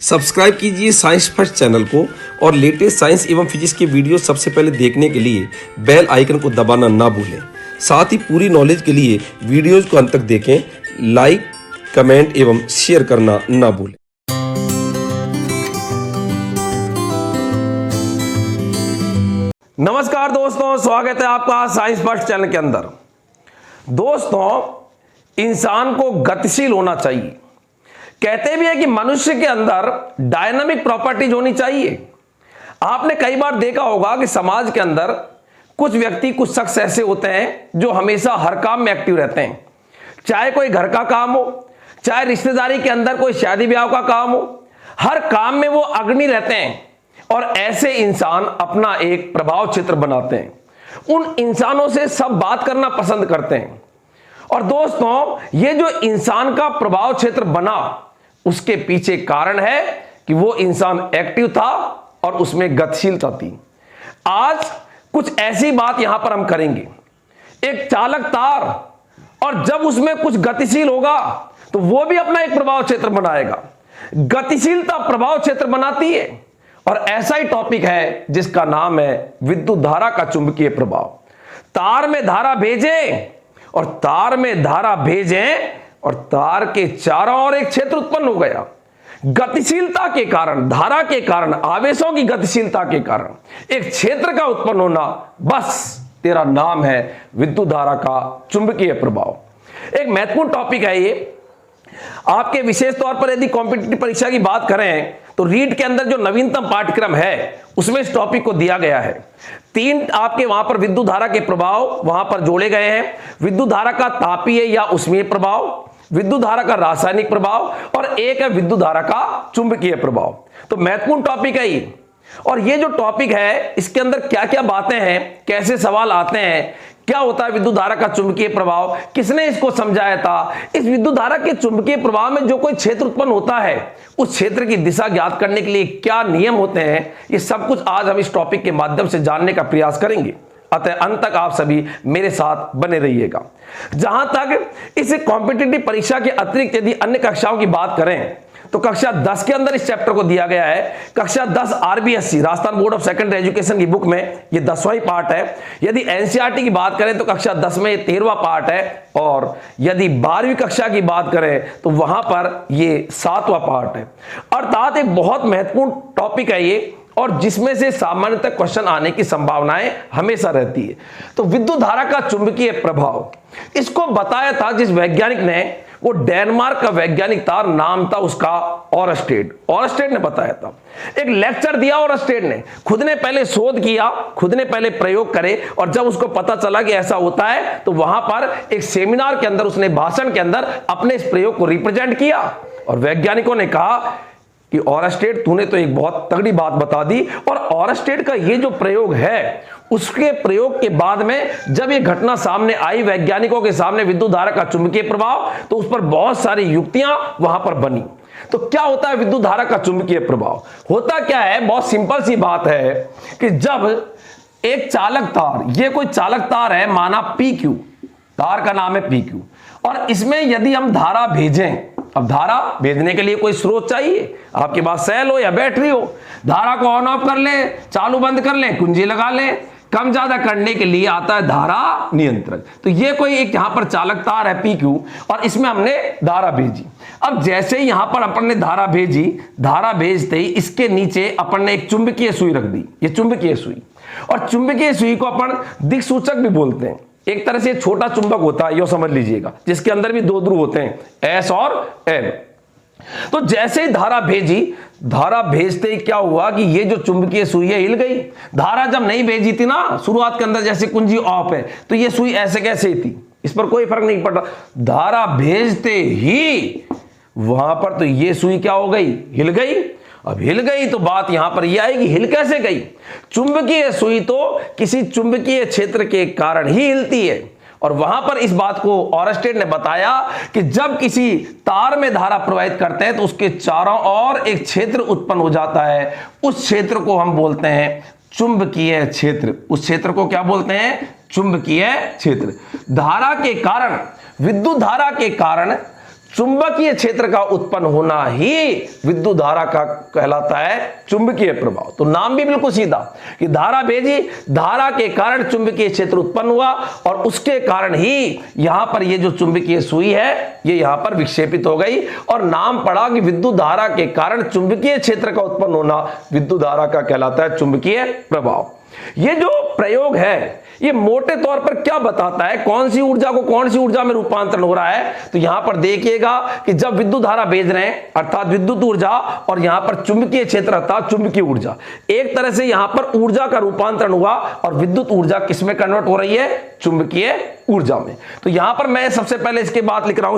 Subscribe कीजिए science first channel को और लेटेस्ट साइंस एवं फिजिक्स के वीडियो सबसे पहले देखने के लिए बेल आइकन को दबाना ना भूलें। साथ ही पूरी नॉलेज के लिए वीडियोज को अंत तक देखें, लाइक, कमेंट एवं शेयर करना ना भूलें। नमस्कार दोस्तों, स्वागत है आपका साइंस फर्स्ट चैनल के अंदर। दोस्तों, इंसान को गतिशील होना चाहिए। कहते भी है कि मनुष्य के अंदर डायनामिक प्रॉपर्टीज होनी चाहिए। आपने कई बार देखा होगा कि समाज के अंदर कुछ व्यक्ति, कुछ शख्स ऐसे होते हैं जो हमेशा हर काम में एक्टिव रहते हैं। चाहे कोई घर का काम हो, चाहे रिश्तेदारी के अंदर कोई शादी ब्याह का काम हो, हर काम में वो अग्रणी रहते हैं और ऐसे इंसान अपना एक प्रभाव क्षेत्र बनाते हैं। उन इंसानों से सब बात करना पसंद करते हैं। और दोस्तों, ये जो इंसान का प्रभाव क्षेत्र बना, उसके पीछे कारण है कि वो इंसान एक्टिव था और उसमें गतिशीलता थी। आज कुछ ऐसी बात यहां पर हम करेंगे। एक चालक तार, और जब उसमें कुछ गतिशील होगा तो वो भी अपना एक प्रभाव क्षेत्र बनाएगा। गतिशीलता प्रभाव क्षेत्र बनाती है। और ऐसा ही टॉपिक है जिसका नाम है विद्युत धारा का चुंबकीय प्रभाव। तार में धारा भेजें और तार में धारा भेजें और तार के चारों ओर एक क्षेत्र उत्पन्न हो गया। गतिशीलता के कारण, धारा के कारण, आवेशों की गतिशीलता के कारण एक क्षेत्र का उत्पन्न होना, बस तेरा नाम है विद्युत धारा का चुंबकीय प्रभाव। एक महत्वपूर्ण टॉपिक है ये। आपके विशेष तौर पर यदि कॉम्पिटिटिव परीक्षा की बात करें तो रीट के अंदर जो नवीनतम पाठ्यक्रम है उसमें इस टॉपिक को दिया गया है। 3 आपके वहां पर विद्युत धारा के प्रभाव वहां पर जोड़े गए हैं। विद्युत धारा का तापीय या उष्मीय प्रभाव, विद्युत धारा का रासायनिक प्रभाव और एक है विद्युत धारा का चुंबकीय प्रभाव। तो महत्वपूर्ण टॉपिक है ये। और ये जो टॉपिक है इसके अंदर क्या क्या बातें हैं, कैसे सवाल आते हैं, क्या होता है विद्युत धारा का चुंबकीय प्रभाव, किसने इसको समझाया था, इस विद्युत धारा के चुंबकीय प्रभाव में जो कोई क्षेत्र उत्पन्न होता है उस क्षेत्र की दिशा ज्ञात करने के लिए क्या नियम होते हैं, ये सब कुछ आज हम इस टॉपिक के माध्यम से जानने का प्रयास करेंगे। अतः अंत तक आप सभी मेरे साथ बने रहिएगा। जहां तक इस कॉम्पिटिटिव परीक्षा के अतिरिक्त यदि अन्य कक्षाओं की बात करें तो कक्षा 10 के अंदर इस चैप्टर को दिया गया है। कक्षा 10 RBSC Rajasthan board of secondary education की बुक में ये 10वां ही पार्ट है। यदि एनसीईआरटी की बात करें तो कक्षा 10 में ये 13वां पार्ट है। और यदि 12वीं कक्षा की बात करें तो वहां पर ये 7वां पार्ट है। अर्थात एक बहुत महत्वपूर्ण टॉपिक है ये, और जिसमें से सामान्यतः क्वेश्चन आने की संभावनाएं हमेशा रहती है। तो विद्युत धारा का चुंबकीय प्रभाव, इसको बताया था जिस वैज्ञानिक ने, वो डेनमार्क का वैज्ञानिक था, नाम था उसका ऑरस्टेड ने बताया था। एक लेक्चर दिया ऑरस्टेड ने, खुद ने पहले शोध किया, खुद ने पहले प्रयोग करे, और जब उसको पता चला कि ऐसा होता है तो वहां पर एक सेमिनार के अंदर उसने भाषण के अंदर अपने इस प्रयोग को रिप्रेजेंट किया। और वैज्ञानिकों ने कहा कि ऑरस्टेड, तूने तो एक बहुत तगड़ी बात बता दी। और ऑरस्टेड का ये जो प्रयोग है, उसके प्रयोग के बाद में जब ये घटना सामने आई वैज्ञानिकों के सामने, विद्युत धारा का चुंबकीय प्रभाव, तो उस पर बहुत सारी युक्तियां वहां पर बनी। तो क्या होता है विद्युत धारा का चुंबकीय प्रभाव? होता क्या है, बहुत सिंपल सी बात है कि जब एक चालक तार, ये कोई चालक तार है, माना PQ, तार का नाम है PQ, और इसमें यदि हम धारा भेजें, अब धारा भेजने के लिए कोई स्रोत चाहिए, आपके पास सेल हो या बैटरी हो, धारा को ऑन ऑफ कर ले, चालू बंद कर ले, कुंजी लगा ले, कम ज्यादा करने के लिए आता है धारा नियंत्रक। तो ये कोई एक यहां पर चालक तार है PQ, और इसमें हमने धारा भेजी। अब जैसे ही यहां पर अपन ने धारा भेजी, धारा भेजते ही इसके नीचे अपन ने एक चुंबकीय सुई रख दी, ये चुंबकीय सुई। और चुंबकीय सुई को अपन दिक्सूचक भी बोलते हैं। एक तरह से छोटा चुंबक होता है, यो समझ लीजिएगा, जिसके अंदर भी 2 ध्रुव होते हैं, S और N। तो जैसे ही धारा भेजी, धारा भेजते ही क्या हुआ कि ये जो चुंबकीय सुई है हिल गई। धारा जब नहीं भेजी थी ना, शुरुआत के अंदर जैसे कुंजी ऑफ है, तो ये सुई ऐसे कैसे ही थी, इस पर कोई फर्क नहीं पड़ रहा। धारा भेजते ही वहां पर तो ये सुई क्या हो गई, हिल गई। अब हिल गई तो बात यहां पर यह आएगी, हिल कैसे गई? चुंबकीय सुई तो किसी चुंबकीय क्षेत्र के कारण ही हिलती है। और वहां पर इस बात को ऑरस्टेड ने बताया कि जब किसी तार में धारा प्रवाहित करते हैं तो उसके चारों ओर एक क्षेत्र उत्पन्न हो जाता है। उस क्षेत्र को हम बोलते हैं चुंबकीय क्षेत्र। उस क्षेत्र को क्या बोलते हैं? चुंबकीय क्षेत्र। धारा के कारण, विद्युत धारा के कारण चुंबकीय क्षेत्र का उत्पन्न होना ही विद्युत धारा का कहलाता है चुंबकीय प्रभाव। तो नाम भी बिल्कुल सीधा कि धारा भेजी, धारा के कारण चुंबकीय क्षेत्र उत्पन्न हुआ और उसके कारण ही यहां पर ये जो चुंबकीय सुई है ये यहां पर विक्षेपित हो गई और नाम पड़ा कि विद्युत धारा के कारण चुंबकीय क्षेत्र का उत्पन्न होना विद्युत धारा का कहलाता है चुंबकीय प्रभाव। ये जो प्रयोग है ये मोटे तौर पर क्या बताता है, कौन सी ऊर्जा को कौन सी ऊर्जा में रूपांतरण हो रहा है। तो यहां पर देखिएगा कि जब विद्युत धारा भेज रहे हैं अर्थात विद्युत ऊर्जा और यहां पर चुंबकीय क्षेत्र अर्थात चुंबकीय ऊर्जा, एक तरह से यहां पर ऊर्जा का रूपांतरण हुआ और विद्युत ऊर्जा किसमें कन्वर्ट हो रही है, चुंबकीय ऊर्जा में। तो यहां पर मैं सबसे पहले इसके बाद लिख रहा हूं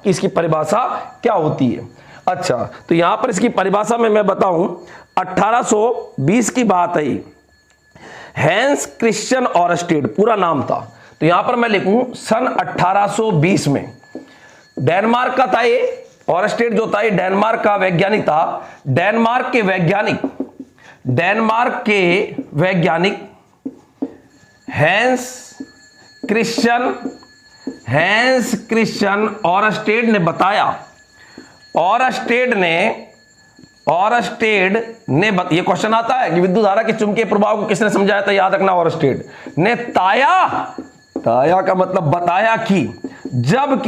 इसकी परिभाषा क्या होती है। अच्छा, तो यहां पर इसकी परिभाषा में मैं बताऊं 1820 की बात है, हैंस क्रिश्चियन ऑरस्टेड पूरा नाम था। तो यहां पर मैं लिखूं सन 1820 में डेनमार्क का था ये, ऑरस्टेड जो था ये डेनमार्क का वैज्ञानिक था। डेनमार्क के वैज्ञानिक हैंस क्रिश्चियन ऑरस्टेड ने बताया, ये क्वेश्चन आता है कि विद्युत धारा के चुंबकीय प्रभाव को किसने समझाया था, याद रखना ऑरस्टेड ने ताया का मतलब बताया कि जब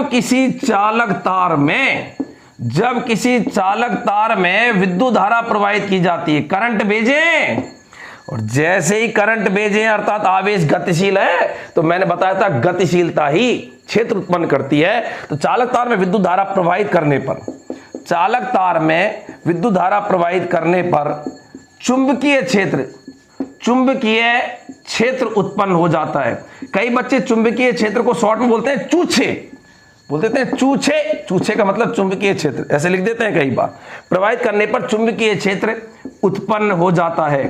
किसी चालक तार में विद्युत धारा प्रवाहित की जाती है, करंट भेजें और जैसे ही करंट भेजें अर्थात आवेश गतिशील है, तो मैंने बताया था गतिशीलता ही क्षेत्र उत्पन्न करती है। तो चालक तार में विद्युत धारा प्रवाहित करने पर चुंबकीय क्षेत्र उत्पन्न हो जाता है। कई बच्चे चुंबकीय क्षेत्र को शॉर्ट में बोलते हैं चूछे का मतलब चुंबकीय क्षेत्र ऐसे लिख देते हैं कई बार। प्रवाहित करने पर चुंबकीय क्षेत्र उत्पन्न हो जाता है,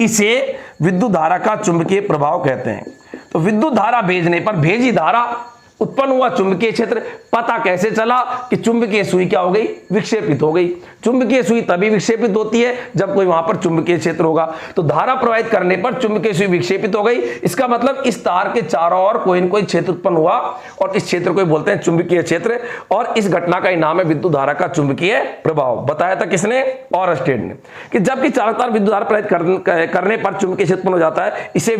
इसे विद्युत धारा का चुंबकीय प्रभाव कहते हैं। तो विद्युत धारा भेजने पर भेजी धारा उत्पन्न हुआ चुंबकीय क्षेत्र। पता कैसे चला कि चुंबकीय सुई क्या हो गई, विक्षेपित हो गई। चुंबकीय सुई तभी विक्षेपित होती है जब कोई वहां पर चुंबकीय क्षेत्र होगा। तो धारा प्रवाहित करने पर चुंबकीय सुई विक्षेपित हो गई, इसका मतलब इस तार के चारों ओर कोई न कोई क्षेत्र उत्पन्न हुआ और इस क्षेत्र को बोलते हैं चुंबकीय क्षेत्र और इस घटना का नाम है विद्युत धारा का चुंबकीय प्रभाव। बताया था किसने, ऑरस्टेड ने, कि जबकि चालक तार विद्युत धारा प्रवाहित करने पर चुंबकीय क्षेत्र उत्पन्न हो जाता है, इसे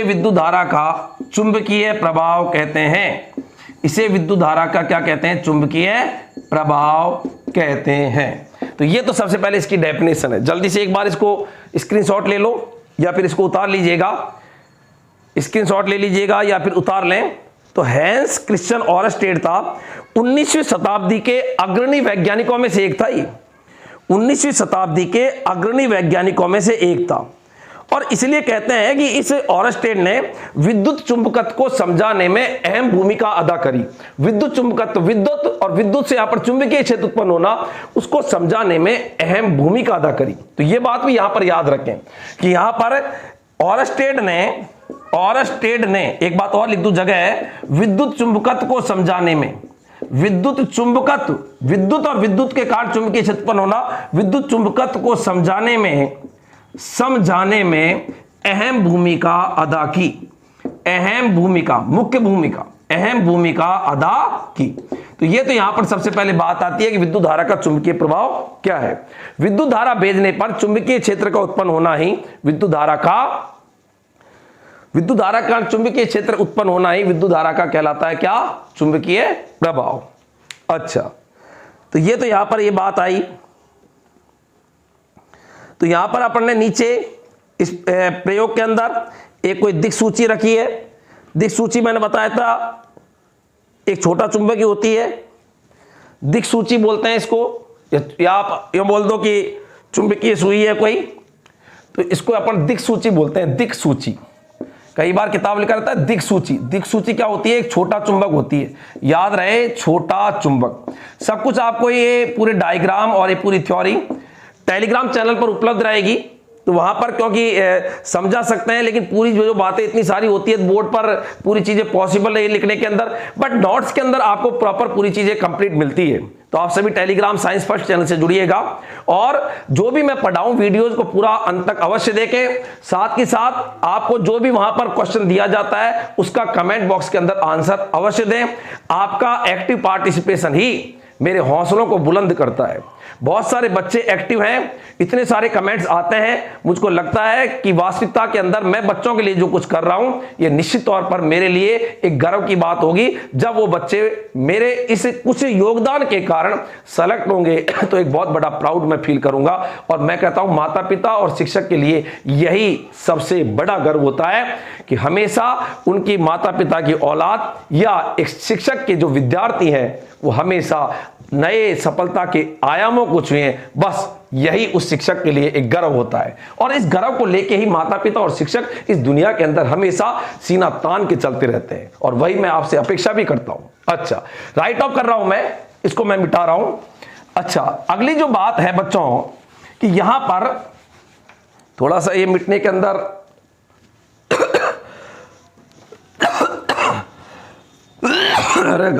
विद्युत धारा का चुंबकीय प्रभाव कहते हैं। इसे विद्युत धारा का क्या कहते हैं, चुंबकीय प्रभाव कहते हैं। तो ये तो सबसे पहले इसकी डेफिनेशन है। जल्दी से एक बार इसको स्क्रीनशॉट ले लो या फिर इसको उतार लीजिएगा, स्क्रीनशॉट ले लीजिएगा या फिर उतार लें। तो हैंस क्रिश्चियन ऑरस्टेड था 19वीं शताब्दी के अग्रणी वैज्ञानिकों में से एक था। 19वीं शताब्दी के अग्रणी वैज्ञानिकों में से एक था और इसलिए कहते हैं कि इस ऑरस्टेड ने विद्युत चुंबकत्व को समझाने में अहम भूमिका अदा करी। विद्युत चुंबकत्व, विद्युत और विद्युत से यहां पर चुंबकीय क्षेत्र उत्पन्न होना, उसको समझाने में अहम भूमिका अदा करी। तो यह बात भी यहां पर याद रखें कि यहां पर ऑरस्टेड ने एक बात और लिख दूं जगह है, विद्युत चुंबकत्व को समझाने में, विद्युत और विद्युत के कारण चुंबकीय क्षेत्र उत्पन्न होना, विद्युत चुंबकत्व को समझाने में अहम भूमिका अदा की, अहम भूमिका अदा की। तो ये तो यहां पर सबसे पहले बात आती है कि विद्युत धारा का चुंबकीय प्रभाव क्या है। विद्युत धारा भेजने पर चुंबकीय क्षेत्र का उत्पन्न होना ही विद्युत धारा का चुंबकीय क्षेत्र उत्पन्न होना ही विद्युत धारा का कहलाता है क्या, चुंबकीय प्रभाव। अच्छा, तो ये तो यहां पर ये बात आई। तो यहां पर अपन ने नीचे इस प्रयोग के अंदर एक कोई दिक् सूची रखी है। दिक् सूची मैंने बताया था एक छोटा चुंबक होती है, दिक् सूची बोलते हैं इसको, या आप ये बोल दो कि चुंबकीय सुई है कोई, तो इसको अपन दिक् सूची बोलते हैं। दिक् सूची कई बार किताब लिखा रहता है दिक् सूची। दिक् सूची क्या होती है, एक छोटा चुंबक होती है, याद रहे छोटा चुंबक। सब कुछ आपको ये पूरे डायग्राम और ये पूरी थ्योरी टेलीग्राम चैनल पर उपलब्ध रहेगी। तो वहां पर क्योंकि समझा सकते हैं, लेकिन पूरी जो बातें इतनी सारी होती है बोर्ड पर पूरी चीजें पॉसिबल नहीं लिखने के अंदर, बट नोट्स के अंदर आपको प्रॉपर पूरी चीजें कंप्लीट मिलती है। तो आप सभी टेलीग्राम साइंस फर्स्ट चैनल से जुड़िएगा और जो भी मैं पढ़ाऊं वीडियोस को पूरा अंत तक अवश्य देखें। साथ ही साथ आपको जो भी वहां पर क्वेश्चन दिया जाता है उसका कमेंट बॉक्स के अंदर आंसर अवश्य दें। आपका एक्टिव पार्टिसिपेशन ही मेरे हौसलों को बुलंद करता है। बहुत सारे बच्चे एक्टिव हैं, इतने सारे कमेंट्स आते हैं, मुझको लगता है कि वास्तविकता के अंदर मैं बच्चों के लिए जो कुछ कर रहा हूं ये निश्चित तौर पर मेरे लिए एक गर्व की बात होगी। जब वो बच्चे मेरे इस कुछ योगदान के कारण सेलेक्ट होंगे तो एक बहुत बड़ा प्राउड मैं फील करूंगा। और मैं कहता हूं माता पिता और शिक्षक के लिए यही सबसे बड़ा गर्व होता है कि हमेशा उनकी माता पिता की औलाद या एक शिक्षक के जो विद्यार्थी हैं वो हमेशा नए सफलता के आयामों को छुए, बस यही उस शिक्षक के लिए एक गर्व होता है। और इस गर्व को लेके ही माता पिता और शिक्षक इस दुनिया के अंदर हमेशा सीना तान के चलते रहते हैं और वही मैं आपसे अपेक्षा भी करता हूं। अच्छा, राइट ऑफ कर रहा हूं मैं, इसको मैं मिटा रहा हूं। अच्छा, अगली जो बात है बच्चों कि यहां पर थोड़ा सा ये मिटने के अंदर अरे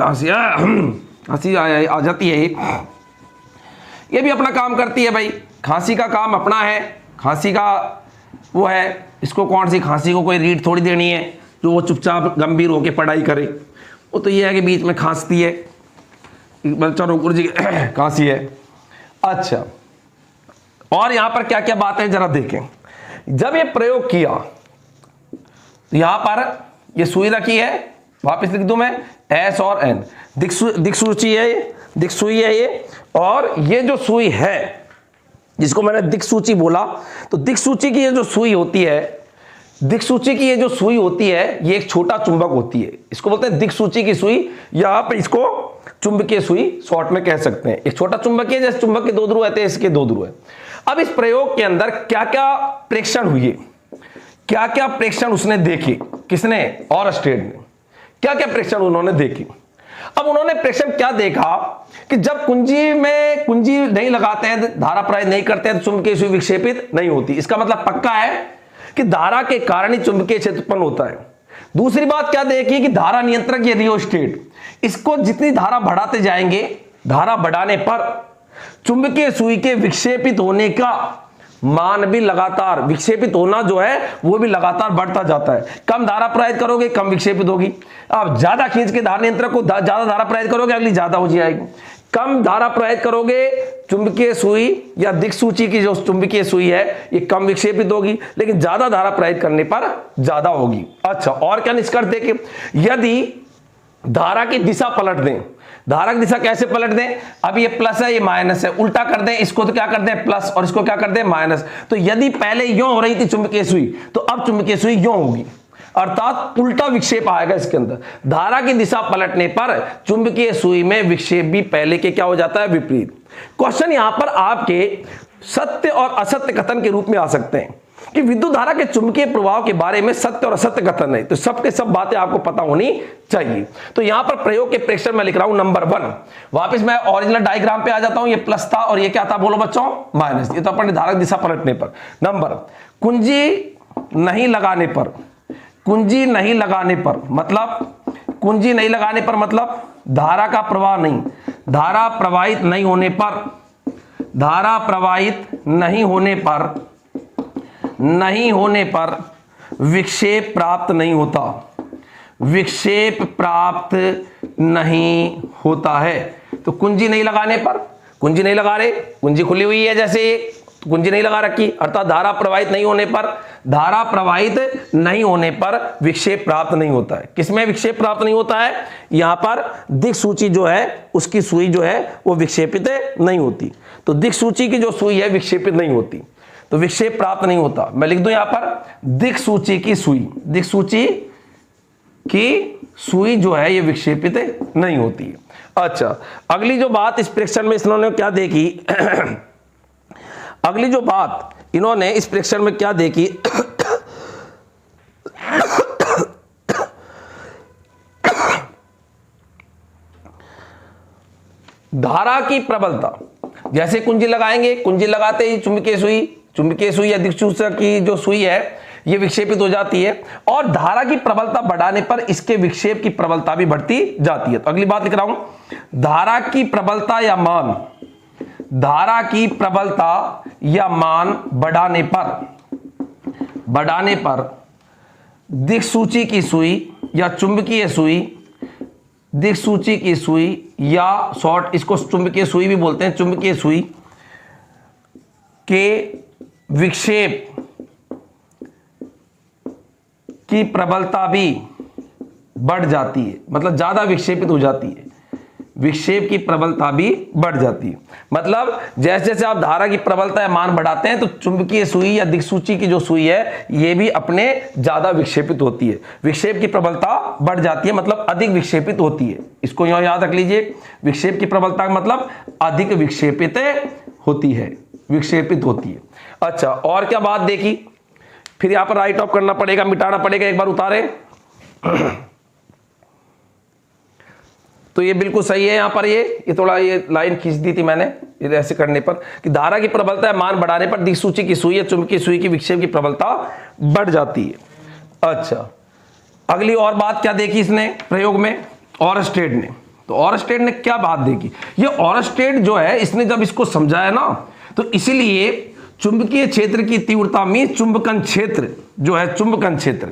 खांसी आ जाती है, ये भी अपना काम करती है भाई, खांसी का काम अपना है, खांसी का वो है, इसको कौन सी खांसी को कोई रीड थोड़ी देनी है जो वो चुपचाप गंभीर होकर पढ़ाई करे। वो तो ये है कि बीच में खांसती है, बच्चा रुक जी खांसी है। अच्छा, और यहां पर क्या क्या बात है जरा देखें। जब ये प्रयोग किया तो यहां पर ये सुई रखी है, वापस लिख दूं मैं एस और एन, दिक्सूची है ये, दिक्सूई है ये, और ये जो सुई है जिसको मैंने दिक्सूची बोला, तो दिक्सूची की ये जो सुई होती है, दिक्सूची की ये जो सुई होती है ये एक छोटा चुंबक होती है, इसको बोलते हैं दिक्सूची की सुई, या आप इसको चुंबकीय सुई शॉर्ट में कह सकते हैं। एक छोटा चुंबक है, जैसे चुंबक के दो ध्रुव रहते हैं, इसके दो ध्रुव है। अब इस प्रयोग के अंदर क्या क्या प्रेक्षण हुए, क्या क्या प्रेक्षण उसने देखे, किसने, ऑरस्टेड ने, क्या क्या प्रेक्षण उन्होंने देखे। अब उन्होंने प्रेक्षण क्या देखा कि जब कुंजी में कुंजी नहीं लगाते हैं, धारा प्रवाहित नहीं करते हैं, तो चुंबकीय सुई विक्षेपित नहीं होती। इसका मतलब पक्का है कि धारा के कारण ही चुंबकीय क्षेत्र उत्पन्न होता है। दूसरी बात क्या देखी कि धारा नियंत्रक ये रियोस्टेट, इसको जितनी धारा बढ़ाते जाएंगे, धारा बढ़ाने पर चुंबकीय सुई के विक्षेपित होने का मान भी लगातार, विक्षेपित होना जो है वो भी लगातार बढ़ता जाता है। कम धारा प्रवाहित करोगे कम विक्षेपित होगी, आप ज्यादा खींच के धारा नियंत्रक को ज्यादा धारा प्रवाहित करोगे अगली ज्यादा हो जाएगी। कम धारा प्रवाहित करोगे चुंबकीय सुई या दिक्सूची की जो चुंबकीय सुई है ये कम विक्षेपित होगी, लेकिन ज्यादा धारा प्रवाहित करने पर ज्यादा होगी। अच्छा, और क्या निष्कर्ष देखें, यदि धारा की दिशा पलट दें, धारा की दिशा कैसे पलट दें, अब ये प्लस है ये माइनस है, उल्टा कर दें, इसको तो क्या कर दें प्लस और इसको क्या कर दें माइनस। तो यदि पहले यों हो रही थी चुंबकीय सुई तो अब चुंबकीय सुई यों होगी, अर्थात उल्टा विक्षेप आएगा इसके अंदर। धारा की दिशा पलटने पर चुंबकीय सुई में विक्षेप भी पहले के क्या हो जाता है, विपरीत। क्वेश्चन यहां पर आपके सत्य और असत्य कथन के रूप में आ सकते हैं कि विद्युत धारा के चुंबकीय प्रभाव के बारे में सत्य और असत्य कथन है, तो सब के सब बातें आपको पता होनी चाहिए। तो यहां पर प्रयोग के प्रेक्षण में लिख रहा हूं नंबर 1। वापस मैं ओरिजिनल डायग्राम पे आ जाता हूं, ये प्लस था और ये क्या था बोलो बच्चों, माइनस। ये तो अपन धारा की दिशा पलटने पर। नंबर, कुंजी नहीं लगाने पर, कुंजी नहीं लगाने पर मतलब, कुंजी नहीं लगाने पर मतलब धारा का प्रवाह नहीं, धारा प्रवाहित नहीं होने पर, धारा प्रवाहित नहीं होने पर विक्षेप प्राप्त नहीं होता, विक्षेप प्राप्त नहीं होता है। तो कुंजी नहीं लगाने पर, कुंजी नहीं लगा रहे, कुंजी खुली हुई है जैसे कुंजी नहीं लगा रखी, अर्थात धारा प्रवाहित नहीं होने पर, धारा प्रवाहित नहीं होने पर विक्षेप प्राप्त नहीं होता है। किसमें विक्षेप प्राप्त नहीं होता है, यहां पर दिक्सूची जो है उसकी सुई जो है वो विक्षेपित नहीं होती। तो दिक्सूची की जो सुई है विक्षेपित नहीं होती, तो विक्षेप प्राप्त नहीं होता। मैं लिख दूं यहां पर दिक्सूची की सुई, दिक्सूची की सुई जो है ये विक्षेपित नहीं होती है। अच्छा, अगली जो बात इस प्रेक्षण में इन्होंने क्या देखी अगली जो बात इन्होंने इस प्रेक्षण में क्या देखी धारा की प्रबलता। जैसे कुंजी लगाएंगे, कुंजी लगाते ही चुंबकीय सुई चुंबकीय सुई या दिक्सूचक की जो सुई है ये विक्षेपित हो जाती है, और धारा की प्रबलता बढ़ाने पर इसके विक्षेप की प्रबलता भी बढ़ती जाती है। तो अगली बात लिख रहा हूं, धारा की प्रबलता या मान, धारा की प्रबलता या मान बढ़ाने पर दिक्सूची की सुई या चुंबकीय सुई, दिक्सूची की सुई या शॉर्ट इसको चुंबकीय सुई भी बोलते हैं, चुंबकीय सुई के विक्षेप की प्रबलता भी बढ़ जाती है, मतलब ज्यादा विक्षेपित हो जाती है, विक्षेप की प्रबलता भी बढ़ जाती है। मतलब जैसे जैसे आप धारा की प्रबलता या मान बढ़ाते हैं तो चुंबकीय सुई या दिक्सूची की जो सुई है ये भी अपने ज्यादा विक्षेपित होती है, विक्षेप की प्रबलता बढ़ जाती है, मतलब अधिक विक्षेपित होती है। इसको यहां याद रख लीजिए, विक्षेप की प्रबलता का मतलब अधिक विक्षेपित होती है, विक्षेपित होती है। अच्छा, और क्या बात देखी, फिर यहां पर राइट ऑफ करना पड़ेगा, मिटाना पड़ेगा, एक बार उतारे तो ये बिल्कुल सही है। यहां पर ये थोड़ा ये लाइन खींच दी थी मैंने, ये ऐसे करने पर कि धारा की प्रबलता मान बढ़ाने पर दिक्सूची की सुई या चुंबकीय सुई की विक्षेप की प्रबलता बढ़ जाती है। अच्छा, अगली और बात क्या देखी इसने प्रयोग में, ऑरस्टेड ने। तो ऑरस्टेड ने क्या बात देखी, ये ऑरस्टेड जो है इसने जब इसको समझाया ना, तो इसीलिए चुंबकीय क्षेत्र की तीव्रता में चुंबकन क्षेत्र जो है, चुंबकन क्षेत्र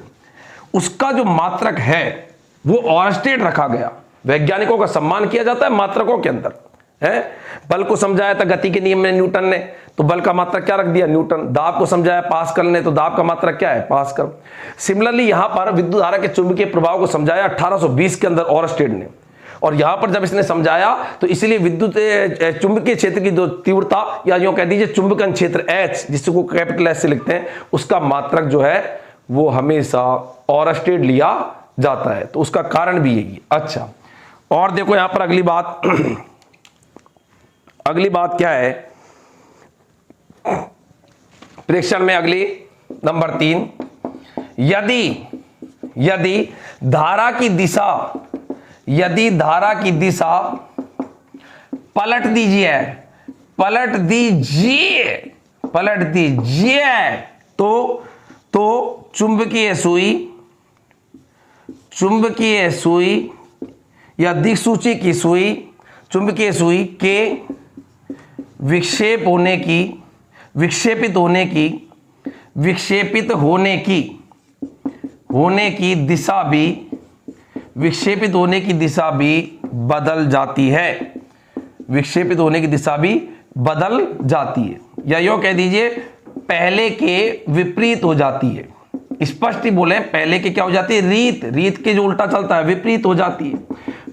उसका जो मात्रक है वो ऑरस्टेड रखा गया। वैज्ञानिकों का सम्मान किया जाता है मात्रकों के अंदर है। बल को समझाया था गति के नियम में न्यूटन ने, तो बल का मात्रक क्या रख दिया, न्यूटन। दाब को समझाया पास्कल ने, तो दाब का मात्रक क्या है, पास्कल। सिमिलरली यहां पर विद्युत धारा के चुंबकीय प्रभाव को समझाया 1820 के अंदर ऑरस्टेड ने, और यहां पर जब इसने समझाया तो इसलिए विद्युत चुंबकीय क्षेत्र की जो तीव्रता या यूं कह दीजिए चुंबकन क्षेत्र H, जिसको कैपिटल S से लिखते हैं, उसका मात्रक जो है वो हमेशा ऑरस्टेड लिया जाता है। तो उसका कारण भी यही है। अच्छा, और देखो यहां पर अगली बात अगली बात क्या है प्रेक्षण में, अगली नंबर 3, यदि धारा की दिशा पलट दीजिए तो चुंबकीय सुई या दिक्सूची की सुई, चुंबकीय सुई के विक्षेपित होने की दिशा भी बदल जाती है, विक्षेपित होने की दिशा भी बदल जाती है, या यूं कह दीजिए पहले के विपरीत हो जाती है। स्पष्ट ही बोले, पहले के क्या हो जाती है, रीत के जो उल्टा चलता है विपरीत हो जाती है।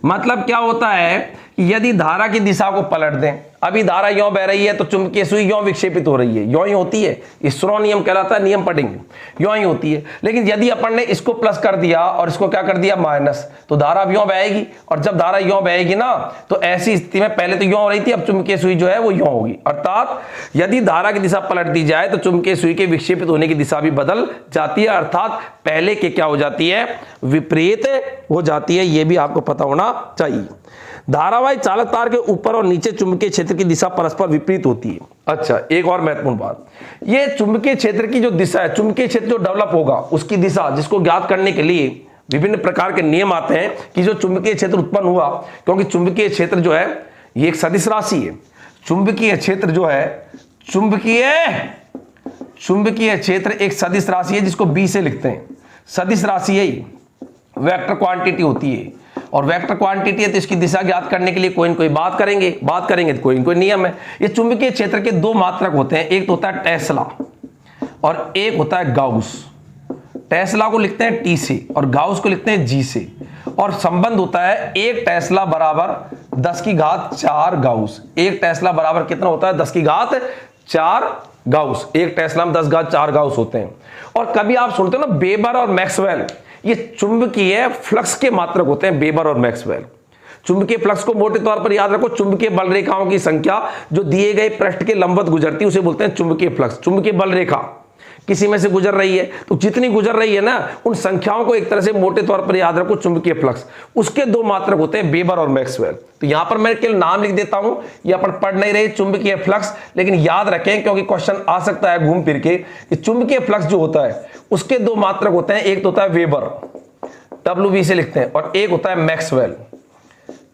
मतलब क्या होता है कि यदि धारा की दिशा को पलट दें, अभी धारा यों बह रही है तो चुंबकीय सुई यों विक्षेपित हो रही है, यों ही होती है, स्ट्रॉ नियम कहलाता है, नियम पढ़ेंगे, यों ही होती है। लेकिन यदि अपन ने इसको प्लस कर दिया और इसको क्या कर दिया माइनस, तो धारा यों बहेगी, और जब धारा यों बहेगी ना तो ऐसी स्थिति में पहले तो यों हो रही थी, अब चुंबकीय सुई जो है वो यों होगी। अर्थात यदि धारा की दिशा पलट दी जाए तो चुंबकीय सुई के विक्षेपित होने की दिशा भी बदल जाती है, अर्थात पहले के क्या हो जाती है, विपरीत हो जाती है। यह भी आपको पता होना चाहिए। धारावाही चालक तार के ऊपर और नीचे चुंबकीय क्षेत्र की दिशा परस्पर विपरीत होती है। अच्छा, एक और महत्वपूर्ण बात, ये चुंबकीय क्षेत्र की जो दिशा है, चुंबकीय क्षेत्र जो डेवलप होगा उसकी दिशा, जिसको ज्ञात करने के लिए विभिन्न प्रकार के नियम आते हैं कि जो चुंबकीय क्षेत्र उत्पन्न हुआ, क्योंकि चुंबकीय क्षेत्र जो है ये एक सदिश राशि है। चुंबकीय क्षेत्र जो है, चुंबकीय क्षेत्र एक सदिश राशि है जिसको B से लिखते हैं। सदिश राशि है, वेक्टर क्वांटिटी होती है, और वेक्टर क्वांटिटी है तो इसकी दिशा ज्ञात करने के लिए कोई न कोई बात करेंगे तो कोई न कोई नियम है। ये चुंबकीय क्षेत्र के दो मात्रक होते हैं, एक तो होता है टेस्ला और एक होता है गाउस। टेस्ला को लिखते हैं T से और गाउस को लिखते हैं G से, और संबंध होता है एक टेस्ला बराबर 10⁴ गाउस। एक टेस्ला बराबर कितना होता है, 10⁴ गाउस। एक टेस्ला में 10⁴ गाउस होते हैं। और कभी आप सुनते हो ना वेबर और मैक्सवेल, ये चुंबकीय फ्लक्स के मात्रक होते हैं, वेबर और मैक्सवेल। चुंबकीय फ्लक्स को मोटे तौर पर याद रखो, चुंबकीय बल रेखाओं की संख्या जो दिए गए पृष्ठ के लंबवत गुजरती है उसे बोलते हैं चुंबकीय फ्लक्स, चुंबकीय बल रेखा किसी में से गुजर रही है, तो जितनी गुजर रही है ना उन संख्याओं को एक तरह से मोटे तौर पर याद रखो चुंबकीय फ्लक्स। उसके दो मात्रक होते हैं, वेबर और मैक्सवेल। तो यहां पर मैं केवल नाम लिख देता हूं, ये अपन पढ़ नहीं रहे चुंबकीय फ्लक्स, लेकिन याद रखें क्योंकि क्वेश्चन आ सकता है घूम फिर के कि चुंबकीय फ्लक्स जो होता है उसके दो मात्रक होते हैं, एक तो होता है वेबर, WB से लिखते हैं, और एक होता है मैक्सवेल,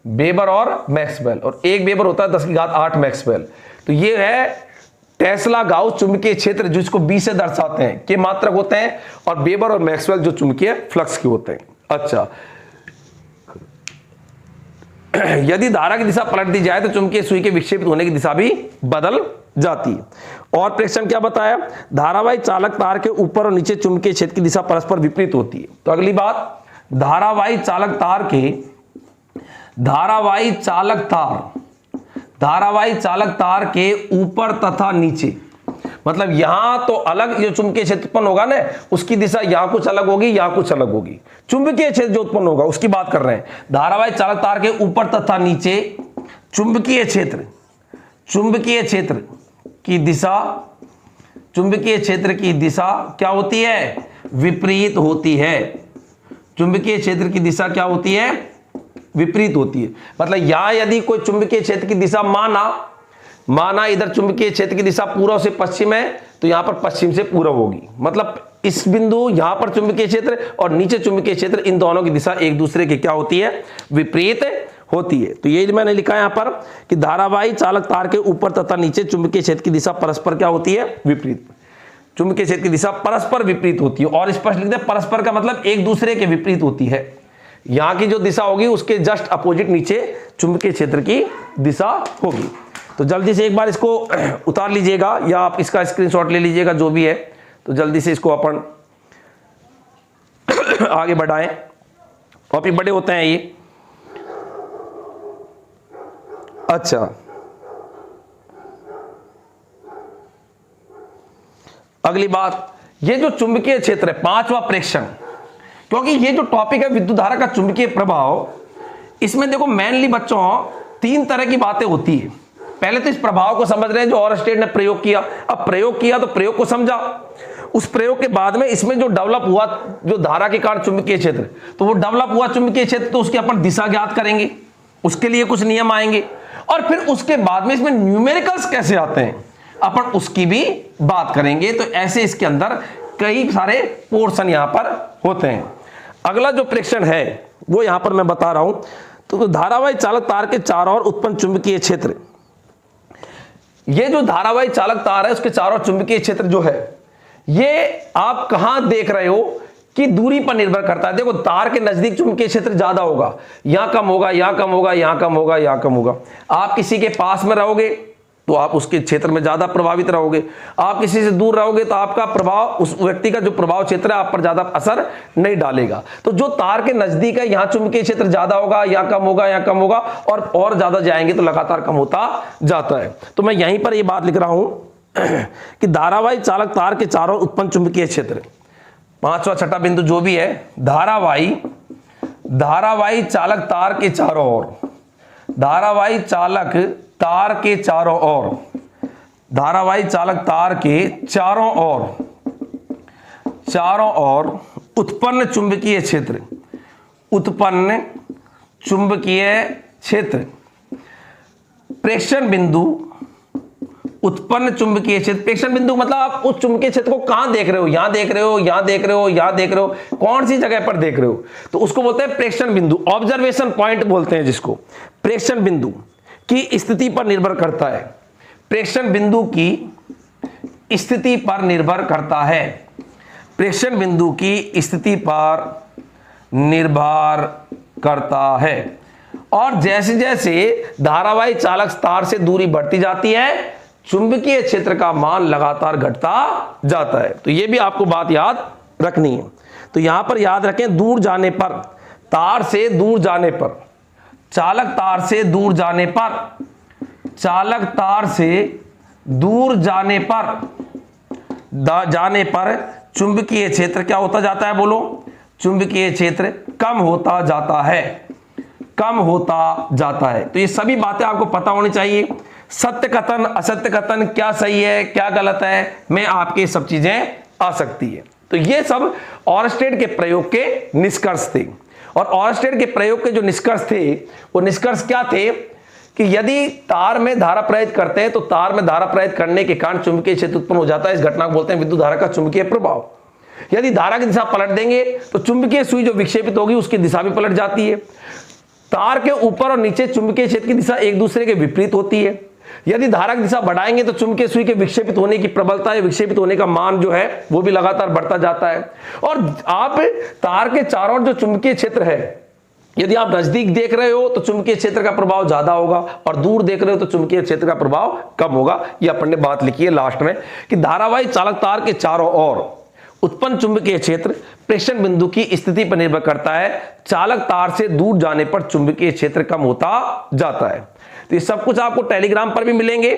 वेबर और मैक्सवेल, और एक वेबर होता है 10⁸ मैक्सवेल। तो ये है टेस्ला गाउस चुंबकीय क्षेत्र जिसको B से दर्शाते हैं के मात्रक होते हैं, और वेबर और मैक्सवेल जो चुंबकीय फ्लक्स के होते हैं। अच्छा, यदि धारा की दिशा पलट दी जाए तो चुंबकीय सुई के विक्षेपित होने की दिशा भी बदल जाती है। और प्रेक्षण क्या बताया, धारावाही चालक तार के ऊपर और नीचे चुंबकीय क्षेत्र की दिशा परस्पर विपरीत होती है। तो अगली बात, धारावाही चालक तार के ऊपर तथा नीचे, मतलब यहां तो अलग जो चुंबकीय क्षेत्र उत्पन्न होगा ना उसकी दिशा यहां कुछ अलग होगी, यहां कुछ अलग होगी। चुंबकीय क्षेत्र जो उत्पन्न होगा उसकी बात कर रहे हैं। धारावाही चालक तार के ऊपर तथा नीचे चुंबकीय क्षेत्र की दिशा क्या होती है, विपरीत होती है। चुंबकीय क्षेत्र की दिशा क्या होती है, विपरीत होती है। मतलब यहां यदि कोई चुंबकीय क्षेत्र की दिशा माना इधर चुंबकीय क्षेत्र की दिशा पूर्व से पश्चिम है, तो यहां पर पश्चिम से पूर्व होगी। मतलब इस बिंदु यहां पर चुंबकीय क्षेत्र और नीचे चुंबकीय क्षेत्र, इन दोनों की दिशा एक दूसरे के क्या होती है, विपरीत होती है। तो ये मैंने लिखा है यहां पर कि धारावाही चालक तार के ऊपर तथा नीचे चुंबकीय क्षेत्र की दिशा परस्पर क्या होती है, विपरीत। चुंबकीय क्षेत्र की दिशा परस्पर विपरीत होती है, और स्पष्ट लिख दे, परस्पर का मतलब एक दूसरे के विपरीत होती है। यहां की जो दिशा होगी उसके जस्ट अपोजिट नीचे चुंबकीय क्षेत्र की दिशा होगी। तो जल्दी से एक बार इसको उतार लीजिएगा या आप इसका स्क्रीनशॉट ले लीजिएगा, जो भी है। तो जल्दी से इसको अपन आगे बढ़ाएं, टॉपिक बड़े होते हैं ये। अच्छा, अगली बात, ये जो चुंबकीय क्षेत्र है, पांचवा प्रेक्षण, क्योंकि ये जो टॉपिक है विद्युत धारा का चुंबकीय प्रभाव, इसमें देखो मेनली बच्चों 3 तरह की बातें होती है। पहले तो इस प्रभाव को समझ रहे हैं जो ऑरस्टेड ने प्रयोग किया। अब प्रयोग किया तो प्रयोग को समझा, उस प्रयोग के बाद में इसमें जो डेवलप हुआ जो धारा के कारण चुंबकीय क्षेत्र, तो वो डेवलप हुआ चुंबकीय क्षेत्र, तो उसकी अपन दिशा ज्ञात करेंगे, उसके लिए कुछ नियम आएंगे, और फिर उसके बाद में इसमें न्यूमेरिकल्स कैसे आते हैं अपन उसकी भी बात करेंगे। तो ऐसे इसके अंदर कई सारे पोर्शन यहां पर होते हैं। अगला जो प्रेक्षण है वो यहां पर मैं बता रहा हूं। तो धारावाही चालक तार के चारों ओर उत्पन्न चुंबकीय क्षेत्र, ये जो धारावाही चालक तार है उसके चारों चुंबकीय क्षेत्र जो है, ये आप कहां देख रहे हो कि दूरी पर निर्भर करता है। देखो तार के नजदीक चुंबकीय क्षेत्र ज्यादा होगा, यहां कम होगा, यहां कम होगा, यहां कम होगा, यहां कम होगा। आप किसी के पास में रहोगे तो आप उसके क्षेत्र में ज्यादा प्रभावित रहोगे, आप किसी से दूर रहोगे तो आपका प्रभाव, उस व्यक्ति का जो प्रभाव क्षेत्र है आप पर ज्यादा असर नहीं डालेगा। तो जो तार के नजदीक है यहां चुंबकीय क्षेत्र ज्यादा होगा, यहां कम होगा, यहां कम होगा, और ज्यादा जाएंगे तो लगातार कम होता जाता है। तो मैं यहीं पर ये बात लिख रहा हूं कि धारावाही चालक तार के चारों उत्पन्न चुंबकीय क्षेत्र, पांचवा छठा बिंदु जो भी है, धारावाही चालक तार के चारों ओर, धारावाही चालक तार के चारों ओर, धारावाही चालक तार के चारों ओर उत्पन्न चुंबकीय क्षेत्र, उत्पन्न चुंबकीय क्षेत्र, प्रेक्षण बिंदु, उत्पन्न चुंबकीय क्षेत्र। प्रेक्षण बिंदु मतलब आप उस चुंबकीय क्षेत्र को कहां देख रहे हो, यहां देख रहे हो, यहां देख रहे हो, यहां देख रहे हो, कौन सी जगह पर देख रहे हो, तो उसको बोलते हैं प्रेक्षण बिंदु, ऑब्जर्वेशन पॉइंट बोलते हैं जिसको। प्रेक्षण बिंदु की स्थिति पर निर्भर करता है, प्रेक्षण बिंदु की स्थिति पर निर्भर करता है, प्रेक्षण बिंदु की स्थिति पर निर्भर करता है। और जैसे जैसे धारावाही चालक तार से दूरी बढ़ती जाती है, चुंबकीय क्षेत्र का मान लगातार घटता जाता है। तो यह भी आपको बात याद रखनी है। तो यहां पर याद रखें, दूर जाने पर, तार से दूर जाने पर, चालक तार से दूर जाने पर, चालक तार से दूर जाने पर चुंबकीय क्षेत्र क्या होता जाता है, बोलो, चुंबकीय क्षेत्र कम होता जाता है, कम होता जाता है। तो ये सभी बातें आपको पता होनी चाहिए। सत्य कथन, असत्य कथन, क्या सही है क्या गलत है, मैं आपके सब चीजें आ सकती है। तो ये सब ऑरस्टेड के प्रयोग के निष्कर्ष थे। और ऑरस्टेड के प्रयोग के जो निष्कर्ष थे वो निष्कर्ष क्या थे कि यदि तार में धारा प्रवाहित करते हैं तो तार में धारा प्रवाहित करने के कारण चुंबकीय क्षेत्र उत्पन्न हो जाता है। इस घटना को बोलते हैं विद्युत धारा का चुंबकीय प्रभाव। यदि धारा की दिशा पलट देंगे तो चुंबकीय सुई जो विक्षेपित होगी उसकी दिशा भी पलट जाती है। तार के ऊपर और नीचे चुंबकीय क्षेत्र की दिशा एक दूसरे के विपरीत होती है। यदि धारा की दिशा बढ़ाएंगे तो चुंबकीय सुई के विक्षेपित होने की प्रबलता या विक्षेपित होने का मान जो है वो भी लगातार बढ़ता जाता है। और आप तार के चारों ओर जो चुंबकीय क्षेत्र है, यदि आप नजदीक देख रहे हो तो चुंबकीय क्षेत्र का प्रभाव ज्यादा होगा और दूर देख रहे हो तो चुंबकीय क्षेत्र का प्रभाव कम होगा। ये अपन ने बात लिखी है लास्ट में कि धारावाही चालक तार के चारों ओर उत्पन्न चुंबकीय क्षेत्र प्रेषण बिंदु की स्थिति पर निर्भर करता है। चालक तार से दूर जाने पर चुंबकीय क्षेत्र कम होता जाता है। तो ये सब कुछ आपको टेलीग्राम पर भी मिलेंगे,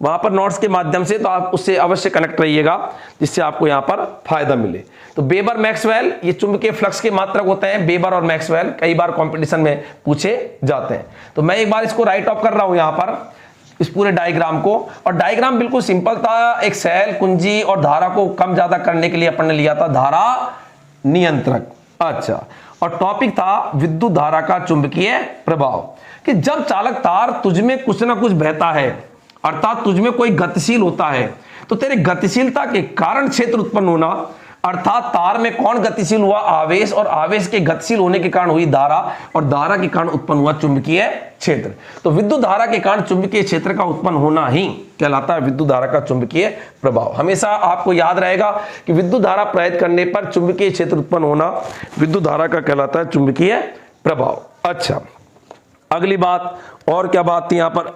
वहां पर नोट्स के माध्यम से, तो आप उससे अवश्य कनेक्ट रहिएगा जिससे आपको यहां पर फायदा मिले। तो वेबर मैक्सवेल ये चुंबकीय फ्लक्स के मात्रक होते हैं। वेबर और मैक्सवेल कई बार कंपटीशन में पूछे जाते हैं। तो मैं एक बार इसको राइट ऑफ कर रहा हूं यहां पर इस पूरे डायग्राम को। और डायग्राम बिल्कुल सिंपल था। एक सेल, कुंजी और धारा को कम ज्यादा करने के लिए अपन ने लिया था धारा नियंत्रक। अच्छा, और टॉपिक था विद्युत धारा का चुंबकीय प्रभाव कि जब चालक तार तुझमें कुछ ना कुछ बहता है, अर्थात तुझमें कोई गतिशील होता है, तो तेरे गतिशीलता के कारण क्षेत्र उत्पन्न होना, अर्थात तार में कौन गतिशील हुआ? आवेश, और आवेश के गतिशील होने के कारण हुई धारा, और धारा के कारण उत्पन्न हुआ चुंबकीय क्षेत्र। तो विद्युत धारा के कारण चुंबकीय क्षेत्र का उत्पन्न होना ही कहलाता है विद्युत धारा का चुंबकीय प्रभाव। हमेशा आपको याद रहेगा कि विद्युत धारा प्रवाहित करने पर चुंबकीय क्षेत्र उत्पन्न होना विद्युत धारा का कहलाता है चुंबकीय प्रभाव। अच्छा, अगली बात और क्या बात थी यहां पर?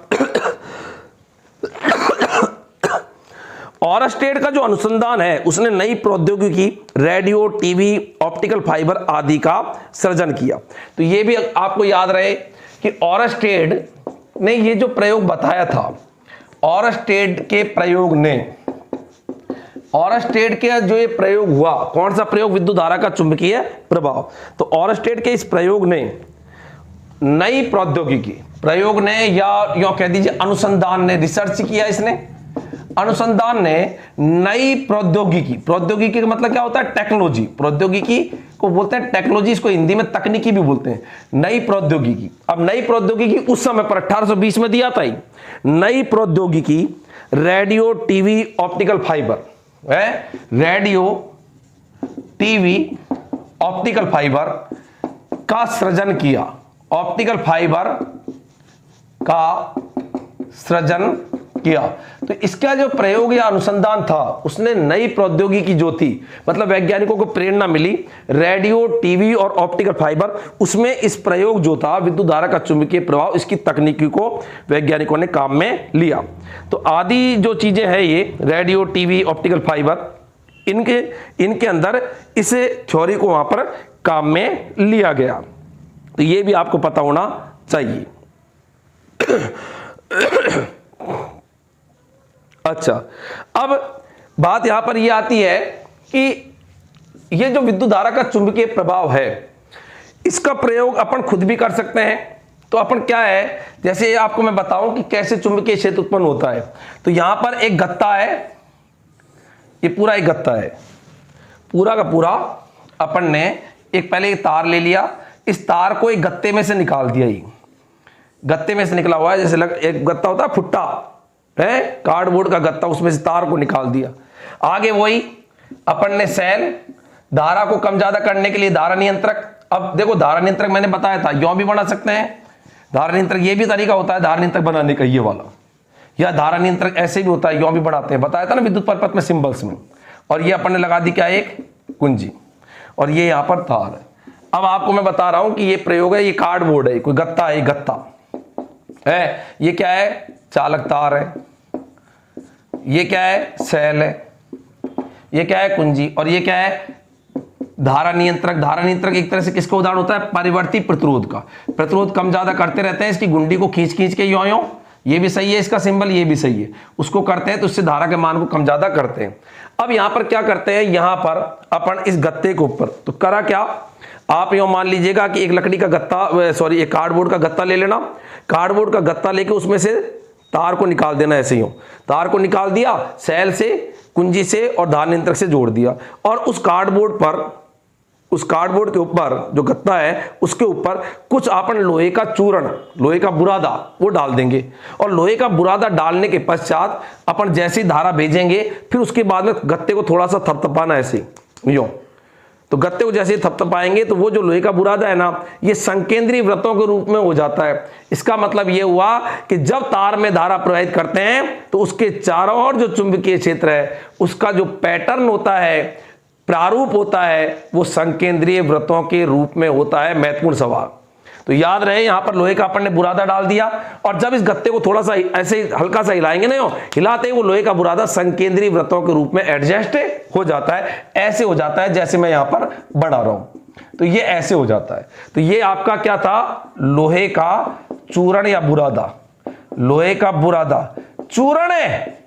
ऑरस्टेड का जो अनुसंधान है उसने नई प्रौद्योगिकी रेडियो, टीवी, ऑप्टिकल फाइबर आदि का सृजन किया। तो ये भी आपको याद रहे कि ऑरस्टेड ने ये जो प्रयोग बताया था, ऑरस्टेड के प्रयोग ने, ऑरस्टेड के जो ये प्रयोग हुआ, कौन सा प्रयोग? विद्युत धारा का चुंबकीय प्रभाव। तो ऑरस्टेड के इस प्रयोग ने नई प्रौद्योगिकी, प्रयोग ने या यूं कह दीजिए अनुसंधान ने, रिसर्च किया इसने, अनुसंधान ने नई प्रौद्योगिकी, प्रौद्योगिकी का मतलब क्या होता है? टेक्नोलॉजी। प्रौद्योगिकी को बोलते हैं टेक्नोलॉजी, इसको हिंदी में तकनीकी भी बोलते हैं। नई प्रौद्योगिकी, अब नई प्रौद्योगिकी उस समय पर 1820 में दिया था ही। नई प्रौद्योगिकी रेडियो, टीवी, ऑप्टिकल फाइबर है, रेडियो, टीवी, ऑप्टिकल फाइबर का सृजन किया। ऑप्टिकल फाइबर का सृजन किया। तो इसका जो प्रयोग या अनुसंधान था उसने नई प्रौद्योगिकी जो थी, मतलब वैज्ञानिकों को प्रेरणा मिली, रेडियो, टीवी और ऑप्टिकल फाइबर, उसमें इस प्रयोग जो था विद्युत धारा का चुंबकीय प्रभाव, इसकी तकनीकी को वैज्ञानिकों ने काम में लिया। तो आदि जो चीजें हैं ये रेडियो, टीवी, ऑप्टिकल फाइबर, इनके अंदर इस थ्योरी को वहां पर काम में लिया गया। तो ये भी आपको पता होना चाहिए। अच्छा, अब बात यहां पर यह आती है कि ये जो विद्युत धारा का चुंबकीय प्रभाव है इसका प्रयोग अपन खुद भी कर सकते हैं। तो अपन क्या है, जैसे आपको मैं बताऊं कि कैसे चुंबकीय क्षेत्र उत्पन्न होता है। तो यहां पर एक गत्ता है, ये पूरा एक गत्ता है, पूरा का पूरा अपन ने एक पहले एक तार ले लिया, इस तार को एक गत्ते में से निकाल दिया। ही गत्ते में से निकला हुआ है, जैसे एक गत्ता होता है फुट्टा है, कार्डबोर्ड का गत्ता, उसमें से तार को निकाल दिया। आगे वही अपन ने सेल, धारा को कम ज्यादा करने के लिए धारा नियंत्रक। अब देखो धारा नियंत्रक मैंने बताया था यूं भी बना सकते हैं धारा नियंत्रक, ये भी तरीका होता है धारा नियंत्रक बनाने का, ये वाला, या धारा नियंत्रक ऐसे भी होता है, यूं भी बनाते हैं, बताया था ना विद्युत परिपथ में सिंबल्स में। और ये अपन ने लगा दी क्या, एक कुंजी, और ये यहां पर तार है। अब आपको मैं बता रहा हूं कि ये प्रयोग है, ये कार्डबोर्ड है, कोई गत्ता है, गत्ता है, ये क्या है, चालक तार है, ये क्या है, सेल है, ये क्या है, कुंजी, और ये क्या है, धारा नियंत्रक। धारा नियंत्रक एक तरह से किसका उदाहरण होता है, परिवर्ती प्रतिरोध का। प्रतिरोध कम ज्यादा करते रहते हैं, इसकी गुंडी को खींच खींच के यों यों, ये भी सही है इसका सिंबल, ये भी सही है, उसको करते हैं तो उससे धारा के मान को कम ज्यादा करते हैं। अब यहां पर क्या करते हैं, यहां पर अपन इस गत्ते के ऊपर, तो करा क्या, आप यूं मान लीजिएगा कि एक लकड़ी का गत्ता, सॉरी एक कार्डबोर्ड का गत्ता ले लेना, कार्डबोर्ड का गत्ता लेके उसमें से तार को निकाल देना ऐसे ही हो, तार को निकाल दिया, सेल से, कुंजी से और धार नियंत्रक से जोड़ दिया, और उस कार्डबोर्ड के ऊपर जो गत्ता है उसके ऊपर कुछ अपन लोहे का चूर्ण, लोहे का बुरादा वो डाल देंगे, और लोहे का बुरादा डालने के पश्चात अपन जैसी धारा भेजेंगे, फिर उसके बाद में गत्ते को थोड़ा सा थपथपाना ऐसे यूं, तो गत्ते को जैसे थपथपाएंगे तो वो जो लोहे का बुरादा है ना, ये संकेंद्रीय वृत्तों के रूप में हो जाता है। इसका मतलब ये हुआ कि जब तार में धारा प्रवाहित करते हैं तो उसके चारों ओर जो चुंबकीय क्षेत्र है उसका जो पैटर्न होता है, प्रारूप होता है, वो संकेंद्रीय वृत्तों के रूप में होता है। महत्वपूर्ण सवाल। तो याद रहे, यहां पर लोहे का अपन ने बुरादा डाल दिया, और जब इस गत्ते को थोड़ा सा ऐसे हल्का सा हिलाएंगे ना, हिलाते ही वो लोहे का बुरादा संकेंद्रीय वृत्तों के रूप में एडजस्ट हो जाता है। ऐसे हो जाता है जैसे मैं यहां पर बना रहा हूं, तो ये ऐसे हो जाता है। तो ये आपका क्या था, लोहे का चूर्ण या बुरादा, लोहे का बुरादा, चूर्ण है,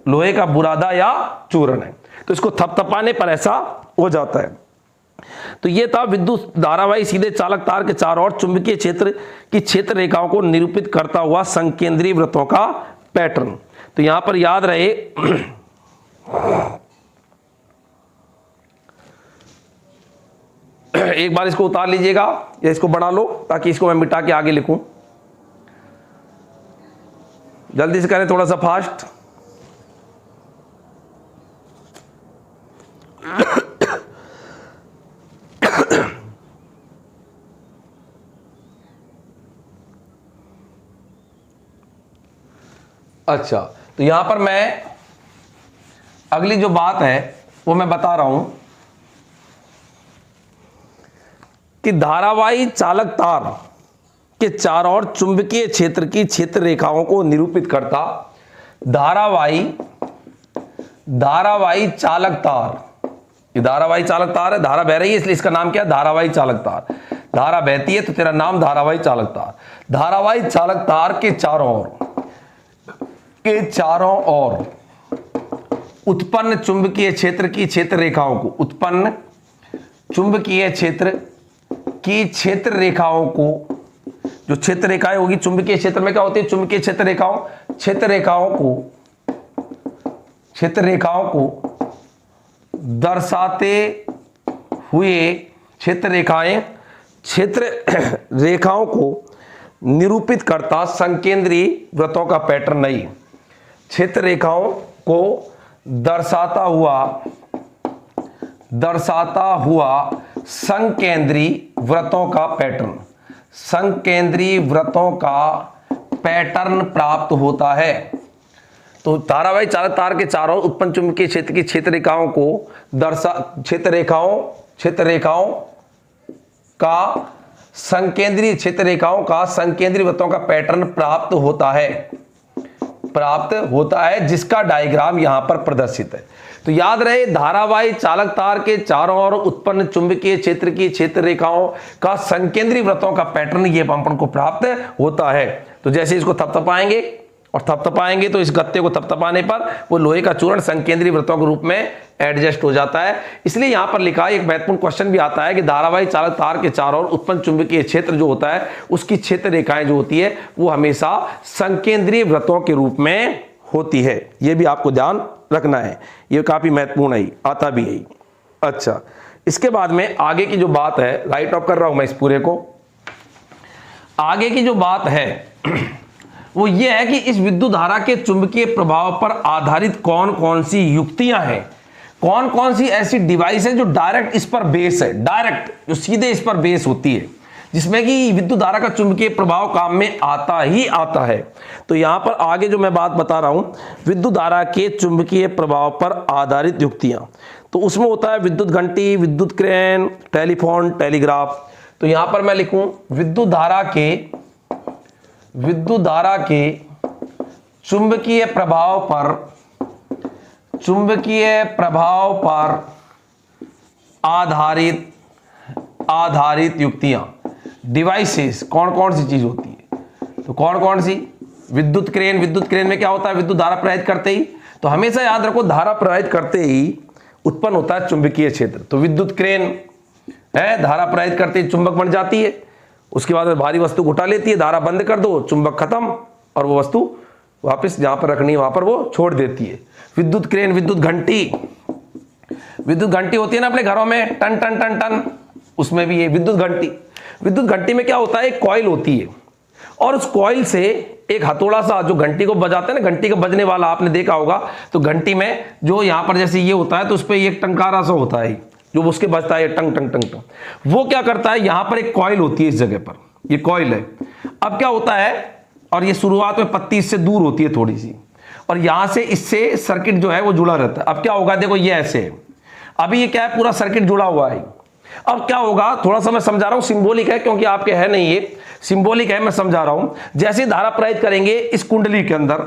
लोहे का बुरादा या चूर्ण है। तो इसको थपथपाने पर ऐसा हो जाता है। तो यह था विद्युत धारावाही सीधे चालक तार के चारों ओर चुंबकीय क्षेत्र की क्षेत्र रेखाओं को निरूपित करता हुआ संकेंद्रीय वृत्तों का पैटर्न। तो यहां पर याद रहे, एक बार इसको उतार लीजिएगा या इसको बना लो ताकि इसको मैं मिटा के आगे लिखूं। जल्दी से करें, थोड़ा सा फास्ट। अच्छा, तो यहां पर मैं अगली जो बात है वो मैं बता रहा हूं कि धारावाही चालक तार के चारों ओर चुंबकीय क्षेत्र की क्षेत्र रेखाओं को निरूपित करता धारावाही चालक तार। ये धारावाही चालक तार है, धारा बह रही है इसलिए इसका नाम क्या है, धारावाही चालक तार। धारा बहती है तो तेरा नाम धारावाही चालक तार। धारावाही चालक तार के चारों ओर उत्पन्न चुंबकीय क्षेत्र की क्षेत्र रेखाओं को, उत्पन्न चुंबकीय क्षेत्र की क्षेत्र रेखाओं को, जो क्षेत्र रेखाएं होगी चुंबकीय क्षेत्र में क्या होती है, चुंबकीय क्षेत्र रेखाओं को दर्शाते हुए क्षेत्र रेखाओं को निरूपित करता संकेंद्रीय वृत्तों का पैटर्न नहीं, क्षेत्र रेखाओं को दर्शाता हुआ संकेंद्रीय वृत्तों का पैटर्न, संकेंद्रीय वृत्तों का पैटर्न प्राप्त होता है। तो धारावाही चालक तार के चारों उत्पन्न चुंबकीय क्षेत्र की क्षेत्र रेखाओं का संकेंद्रीय वृत्तों का पैटर्न प्राप्त होता है जिसका डायग्राम यहां पर प्रदर्शित है। तो याद रहे, धारावाही चालक तार के चारों ओर उत्पन्न चुंबकीय क्षेत्र की क्षेत्र रेखाओं का संकेंद्रीय वृत्तों का पैटर्न ये अपन को प्राप्त होता है। तो जैसे इसको थपथपाएंगे तो इस गत्ते को थपथपाने पर वो लोहे का चूर्ण संकेंद्रीय वृत्तों के रूप में एडजस्ट हो जाता है। इसलिए यहां पर लिखा है, एक महत्वपूर्ण क्वेश्चन भी आता है कि धारावाही चालक तार के चारों ओर उत्पन्न चुंबकीय क्षेत्र जो होता है उसकी क्षेत्र रेखाएं जो होती है वो हमेशा संकेंद्रीय वृत्तों के रूप में होती है। यह भी आपको ध्यान रखना है, यह काफी महत्वपूर्ण है, आता भी है। अच्छा, इसके बाद में आगे की जो बात है, राइट ऑफ कर रहा हूं मैं इस पूरे को। आगे की जो बात है वो ये है कि इस विद्युत धारा के चुंबकीय प्रभाव पर आधारित कौन कौन सी युक्तियां हैं, कौन कौन सी ऐसी डिवाइस है जो डायरेक्ट इस पर बेस है, डायरेक्ट जो सीधे इस पर बेस होती है, जिसमें कि विद्युत धारा का चुंबकीय प्रभाव काम में आता है। तो यहां पर आगे जो मैं बात बता रहा हूं, विद्युत धारा के चुंबकीय प्रभाव पर आधारित युक्तियां, तो उसमें होता है विद्युत घंटी, विद्युत क्रेन, टेलीफोन, टेलीग्राफ। तो यहां पर मैं लिखूं विद्युत धारा के चुंबकीय प्रभाव पर आधारित युक्तियां, डिवाइसेस कौन कौन सी चीज होती है, तो कौन कौन सी, विद्युत क्रेन में क्या होता है, विद्युत धारा प्रवाहित करते ही, तो हमेशा याद रखो धारा प्रवाहित करते ही उत्पन्न होता है चुंबकीय क्षेत्र। तो विद्युत क्रेन है, धारा प्रवाहित करते ही चुंबक बन जाती है, उसके बाद भारी वस्तु को उठा लेती है, धारा बंद कर दो, चुंबक खत्म, और वो वस्तु वापस जहां पर रखनी है वहां पर वो छोड़ देती है। विद्युत क्रेन, विद्युत घंटी, विद्युत घंटी होती है ना अपने घरों में, टन टन टन टन, उसमें भी ये विद्युत घंटी। विद्युत घंटी में क्या होता है, एक कॉइल होती है और उस कॉइल से एक हथौड़ा सा जो घंटी को बजाते हैं ना, घंटी का बजने वाला आपने देखा होगा, तो घंटी में जो यहां पर जैसे ये होता है तो उस पर एक टंकारा सा होता है जो उसके बजता है, टंग टंग टंग टंग। वो क्या करता है, यहां पर एक कॉइल होती है, इस जगह पर ये कॉइल है। अब क्या होता है, और ये शुरुआत में पत्ती इससे दूर होती है थोड़ी सी, और यहां से इससे सर्किट जो है वो जुड़ा रहता है। अब क्या होगा, देखो ये ऐसे है, अभी ये क्या है, पूरा सर्किट जुड़ा हुआ है। अब क्या होगा, थोड़ा सा मैं समझा रहा हूं, सिंबॉलिक है क्योंकि आपके है नहीं, ये सिंबॉलिक है, मैं समझा रहा हूं। जैसे धारा प्रवाहित करेंगे इस कुंडली के अंदर,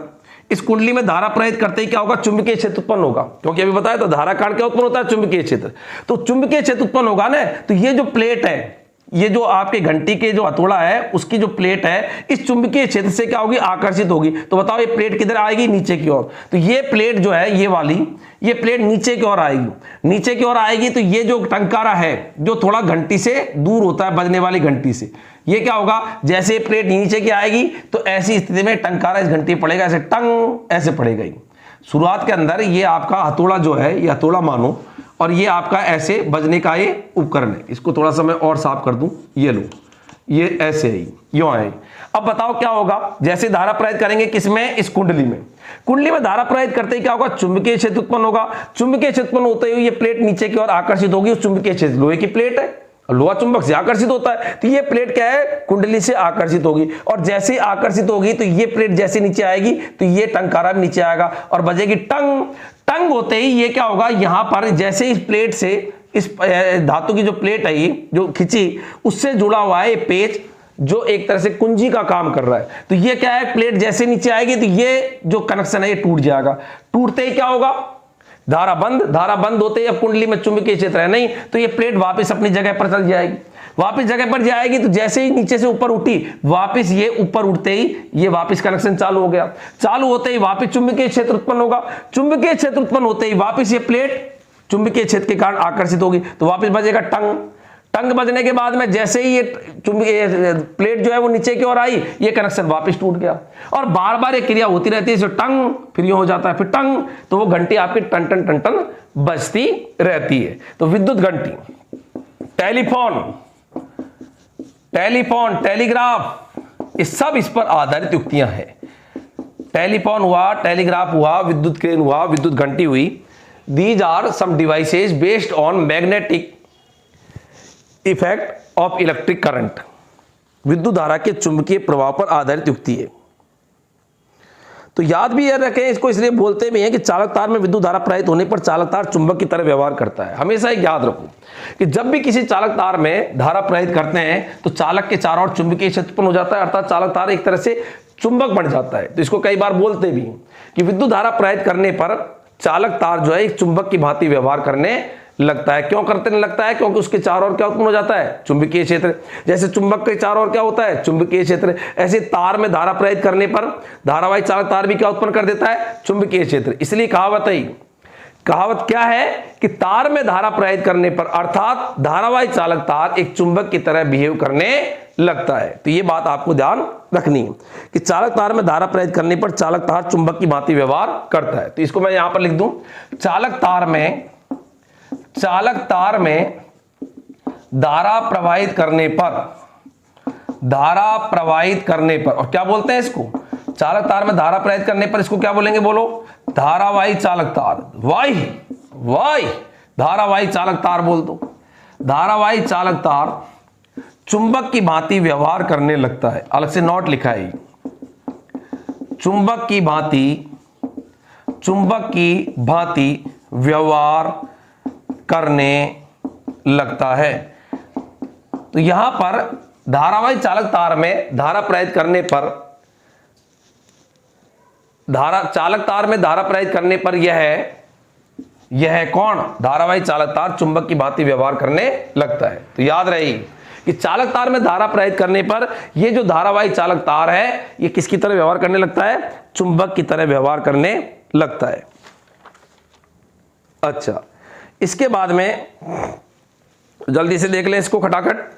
इस कुंडली में धारा प्रवाहित करते ही क्या होगा, चुंबकीय क्षेत्र उत्पन्न होगा, क्योंकि अभी बताया तो धारा कांड क्या उत्पन्न होता है, चुंबकीय क्षेत्र। तो चुंबकीय क्षेत्र उत्पन्न होगा ना, तो ये जो प्लेट है, ये जो आपके घंटी के जो हथौड़ा है उसकी जो प्लेट है, इस चुंबकीय क्षेत्र से क्या होगी, आकर्षित होगी। तो बताओ ये प्लेट किधर आएगी, नीचे की ओर। तो ये प्लेट जो है, ये वाली, ये प्लेट नीचे की ओर आएगी, नीचे की ओर आएगी। तो ये जो टंकारा है जो थोड़ा घंटी से दूर होता है, बजने वाली घंटी से, ये क्या होगा, जैसे प्लेट नीचे की आएगी तो ऐसी स्थिति में टंकारा इस घंटी पड़ेगा, ऐसे टंग ऐसे पड़ेगा। शुरुआत के अंदर ये आपका हथौड़ा जो है, ये हथौड़ा मानो, और ये आपका ऐसे बजने का ये उपकरण है। इसको थोड़ा सा मैं और साफ कर दूं, ये लो, ये ऐसे ही यूं है। अब बताओ क्या होगा, जैसे धारा प्रवाहित करेंगे किसमें, इस कुंडली में। कुंडली में धारा प्रवाहित करते ही क्या होगा, चुंबकीय क्षेत्र उत्पन्न होगा। चुंबकीय क्षेत्र उत्पन्न होते हुए ये प्लेट नीचे की ओर आकर्षित होगी। उस चुंबकीय क्षेत्र, लोहे की प्लेट है, लोहा चुंबक से आकर्षित होता है, तो ये प्लेट क्या है, कुंडली से आकर्षित होगी, और जैसे ही आकर्षित होगी तो ये प्लेट जैसे नीचे आएगी तो ये टंकारा भी नीचे आएगा और बजेगी टंग। टंग होते ही ये क्या होगा, यहां पर जैसे इस प्लेट से, इस धातु की जो प्लेट है ये जो खिंची, उससे जुड़ा हुआ है ये पेच, जो एक तरह से कुंजी का काम कर रहा है। तो ये क्या है, प्लेट जैसे नीचे आएगी तो ये जो कनेक्शन है ये टूट जाएगा। टूटते ही क्या होगा, धारा बंद। धारा बंद होते ही अब कुंडली में चुंबकीय क्षेत्र है नहीं, तो ये प्लेट वापस अपनी जगह पर चल जाएगी। वापस जगह पर जाएगी तो जैसे ही नीचे से ऊपर उठी, वापस ये ऊपर उठते ही ये वापस कनेक्शन चालू हो गया। चालू होते ही वापस चुंबकीय क्षेत्र उत्पन्न होगा। चुंबकीय क्षेत्र उत्पन्न होते ही वापस ये प्लेट चुंबकीय क्षेत्र के कारण आकर्षित होगी, तो वापस बजेगा टंग। टंग बजने के बाद में जैसे ही ये चुंबकीय प्लेट जो है वो नीचे की ओर आई, ये कनेक्शन वापस टूट गया। और बार बार ये क्रिया होती रहती है, जैसे टंग, फिर ये हो जाता है, फिर टंग, तो वो घंटी आपकी टन टन टन टन बजती रहती है। तो विद्युत घंटी, टेलीफोन, टेलीफोन, टेलीग्राफ, ये सब इस पर आधारित युक्तियां हैं। टेलीफोन हुआ, टेलीग्राफ हुआ, विद्युत क्रेन हुआ, विद्युत घंटी हुई। These are some devices based on magnetic effect of electric current. विद्युत धारा के चुंबकीय प्रभाव पर आधारित युक्ति है। तो याद भी याद रखें, इसको इसलिए बोलते भी हैं कि चालक तार में विद्युत धारा प्रवाहित होने पर चालक तार चुंबक की तरह व्यवहार करता है। हमेशा एक याद रखो कि जब भी किसी चालक तार में धारा प्रवाहित करते हैं तो चालक के चारों ओर चुंबकीय क्षेत्र उत्पन्न हो जाता है, अर्थात चालक तार एक तरह से चुंबक बन जाता है। तो इसको कई बार बोलते भी कि विद्युत धारा प्रवाहित करने पर चालक तार जो है एक चुंबक की भांति व्यवहार करने लगता है। क्यों करने लगता है, क्योंकि उसके चारों ओर क्या उत्पन्न हो जाता है, चुंबकीय क्षेत्र। जैसे चुंबक के चारों ओर क्या होता है, चुंबकीय क्षेत्र। ऐसे तार में धारा प्रवाहित करने पर धारावाही चालक तार भी क्या उत्पन्न कर देता है, चुंबकीय क्षेत्र। इसलिए कहावत है, कहावत क्या है कि तार में धारा प्रवाहित करने पर, अर्थात धारावाही चालक तार एक चुंबक की तरह बिहेव करने लगता है। तो ये बात आपको ध्यान रखनी है कि चालक तार में धारा प्रवाहित करने पर चालक तार चुंबक की भांति व्यवहार करता है। तो इसको मैं यहां पर लिख दूं, चालक तार में धारा प्रवाहित करने पर, धारा प्रवाहित करने पर, और क्या बोलते हैं इसको, चालक तार में धारा प्रवाहित करने पर इसको क्या बोलेंगे, बोलो, धारावाही चालक तार। वाई धारावाही चालक तार बोल दो। धारावाही चालक तार चुंबक की भांति व्यवहार करने लगता है। अलग से नोट लिखा है, चुंबक की भांति व्यवहार करने लगता है। तो यहां पर धारावाही चालक तार में धारा प्रवाहित करने पर, चालक तार में धारा प्रवाहित करने पर यह है कौन, धारावाही चालक तार चुंबक की भांति व्यवहार करने लगता है। तो याद रही कि चालक तार में धारा प्रवाहित करने पर यह जो धारावाही चालक तार है यह किसकी तरह व्यवहार करने लगता है, चुंबक की तरह व्यवहार करने लगता है। अच्छा, इसके बाद में जल्दी से देख लें इसको खटाखट।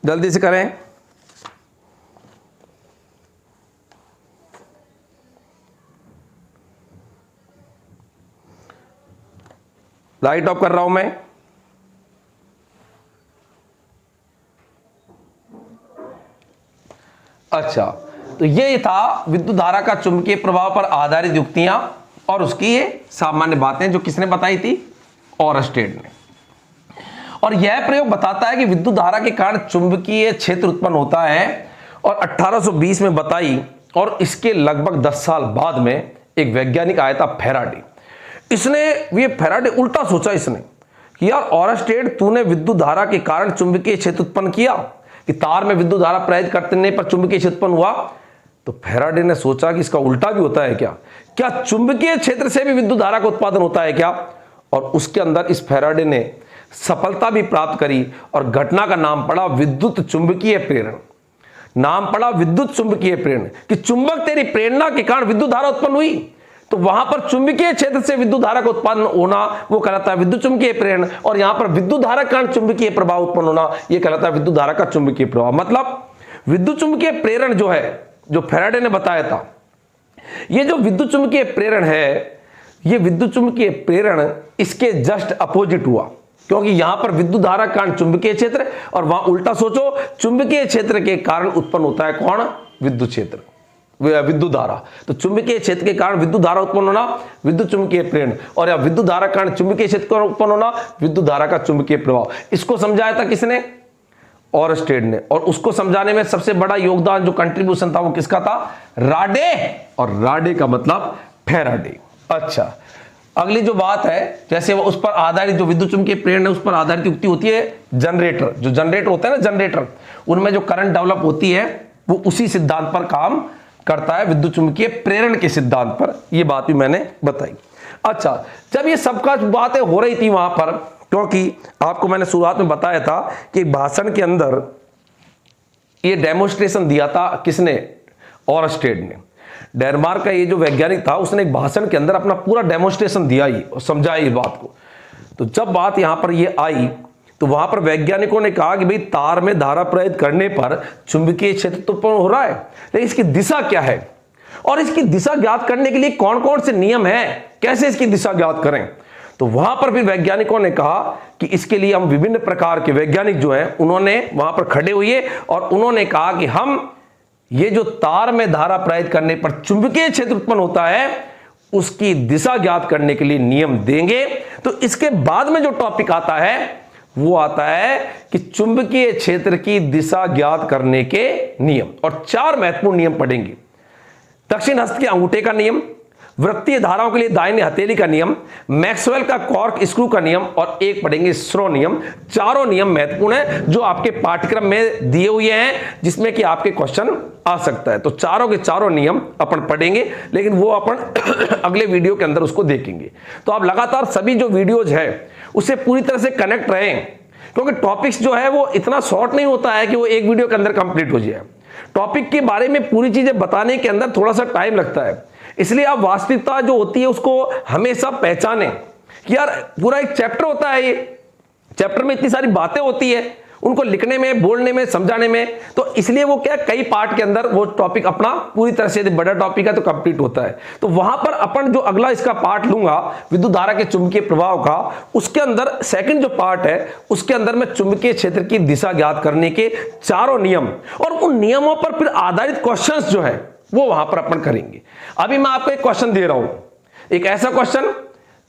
जल्दी से करें। लाइट ऑफ कर रहा हूं मैं। अच्छा, तो ये था विद्युत धारा का चुंबकीय प्रभाव पर आधारित युक्तियां और उसकी ये सामान्य बातें जो किसने बताई थी, ओरस्टेड ने। और यह प्रयोग बताता है कि विद्युत धारा के कारण चुंबकीय क्षेत्र उत्पन्न होता है और 1820 में बताई। और इसके लगभग 10 साल बाद में एक वैज्ञानिक आया था फैराडे। इसने ये फैराडे उल्टा सोचा इसने कि यार ओरस्टेड, तूने विद्युत धारा के कारण चुंबकीय क्षेत्र उत्पन्न किया कि तार में विद्युत धारा प्रेरित करने पर चुंबकीय क्षेत्र उत्पन्न हुआ। तो फैराडे ने सोचा कि इसका उल्टा भी होता है क्या चुंबकीय क्षेत्र से भी विद्युत धारा का उत्पादन होता है क्या। और उसके अंदर इस फैराडे ने सफलता भी प्राप्त करी और घटना का नाम पड़ा विद्युत चुंबकीय प्रेरण। नाम पड़ा विद्युत चुंबकीय प्रेरण कि चुंबक तेरी प्रेरणा के कारण विद्युत धारा उत्पन्न हुई, तो वहां पर चुंबकीय क्षेत्र से विद्युत धारा का उत्पादन होना वो कहलाता है विद्युत चुंबकीय प्रेरण। और यहां पर विद्युत धारा के कारण चुंबकीय प्रभाव उत्पन्न होना यह कहलाता है विद्युत धारा का चुंबकीय प्रभाव। मतलब विद्युत चुंबकीय प्रेरण जो है, जो फैराडे ने बताया था, ये जो विद्युत चुंबकीय प्रेरण है, ये विद्युत चुंबकीय प्रेरण इसके जस्ट अपोजिट हुआ, क्योंकि यहां पर विद्युत धारा कारण चुंबकीय क्षेत्र और वहां उल्टा सोचो, चुंबकीय क्षेत्र के कारण उत्पन्न होता है कौन, विद्युत क्षेत्र, विद्युत धारा। तो चुंबकीय क्षेत्र के कारण विद्युत धारा उत्पन्न होना विद्युत चुंबकीय प्रेरण, और या विद्युत धारा कारण चुंबकीय क्षेत्र का उत्पन्न होना विद्युत धारा का चुंबकीय प्रभाव। इसको समझाया था किसने, ओरस्टेड ने। और उसको समझाने में सबसे बड़ा योगदान जो कंट्रीब्यूशन था वो किसका था, राडे। और राडे का मतलब फैराडे। अच्छा, अगली जो बात है, जैसे वो उस पर आधारित जो विद्युत चुंबकीय प्रेरण है उस पर आधारित युक्ति होती है जनरेटर। जो जनरेटर होता है ना, जनरेटर, उनमें जो करंट डेवलप होती है वो उसी सिद्धांत पर काम करता है, विद्युत चुंबकीय प्रेरण के सिद्धांत पर। ये बात भी मैंने बताई। अच्छा, जब ये सबका बातें हो रही थी वहां पर, क्योंकि आपको मैंने शुरुआत में बताया था कि भाषण के अंदर ये डेमोन्स्ट्रेशन दिया था किसने, ओरस्टेड ने। डेनमार्क का ये जो वैज्ञानिक था उसने एक भाषण के अंदर अपना पूरा डेमोन्स्ट्रेशन दिया ही और समझाया इस बात को। तो जब बात यहां पर ये आई तो वहां पर वैज्ञानिकों ने कहा कि भाई तार में धारा प्रेरित करने पर चुंबकीय क्षेत्र तो उत्पन्न हो रहा है, लेकिन इसकी दिशा क्या है और इसकी दिशा ज्ञात करने के लिए कौन कौन से नियम है, कैसे इसकी दिशा ज्ञात करें। तो वहां पर भी वैज्ञानिकों ने कहा कि इसके लिए हम विभिन्न प्रकार के वैज्ञानिक जो हैं उन्होंने वहां पर खड़े हुए और उन्होंने कहा कि हम ये जो तार में धारा प्रेरित करने पर चुंबकीय क्षेत्र उत्पन्न होता है उसकी दिशा ज्ञात करने के लिए नियम देंगे। तो इसके बाद में जो टॉपिक आता है वो आता है कि चुंबकीय क्षेत्र की दिशा ज्ञात करने के नियम, और 4 महत्वपूर्ण नियम पढ़ेंगे। दक्षिण हस्त के अंगूठे का नियम, वृत्तीय धाराओं के लिए दाहिने हथेली का नियम, मैक्सवेल का कॉर्क स्क्रू का नियम और एक पढ़ेंगे स्ट्रो नियम। चारों नियम महत्वपूर्ण है जो आपके पाठ्यक्रम में दिए हुए हैं, जिसमें कि आपके क्वेश्चन आ सकता है। तो चारों के चारों नियम अपन पढ़ेंगे, लेकिन वो अपन अगले वीडियो के अंदर उसको देखेंगे। तो आप लगातार सभी जो वीडियोज है उससे पूरी तरह से कनेक्ट रहें, क्योंकि टॉपिक्स जो है वो इतना शॉर्ट नहीं होता है कि वो एक वीडियो के अंदर कंप्लीट हो जाए। टॉपिक के बारे में पूरी चीजें बताने के अंदर थोड़ा सा टाइम लगता है, इसलिए आप वास्तविकता जो होती है उसको हमेशा पहचानें कि यार पूरा एक चैप्टर होता है, ये चैप्टर में इतनी सारी बातें होती है, उनको लिखने में, बोलने में, समझाने में, तो इसलिए वो क्या कई पार्ट के अंदर वो टॉपिक अपना पूरी तरह से, बड़ा टॉपिक है तो कंप्लीट होता है। तो वहां पर अपन जो अगला इसका पार्ट लूंगा विद्युत धारा के चुंबकीय प्रभाव का, उसके अंदर सेकंड जो पार्ट है उसके अंदर मैं चुंबकीय क्षेत्र की दिशा ज्ञात करने के चारों नियम और उन नियमों पर फिर आधारित क्वेश्चंस जो है वो वहां पर अपन करेंगे। अभी मैं आपको एक क्वेश्चन दे रहा हूं, एक ऐसा क्वेश्चन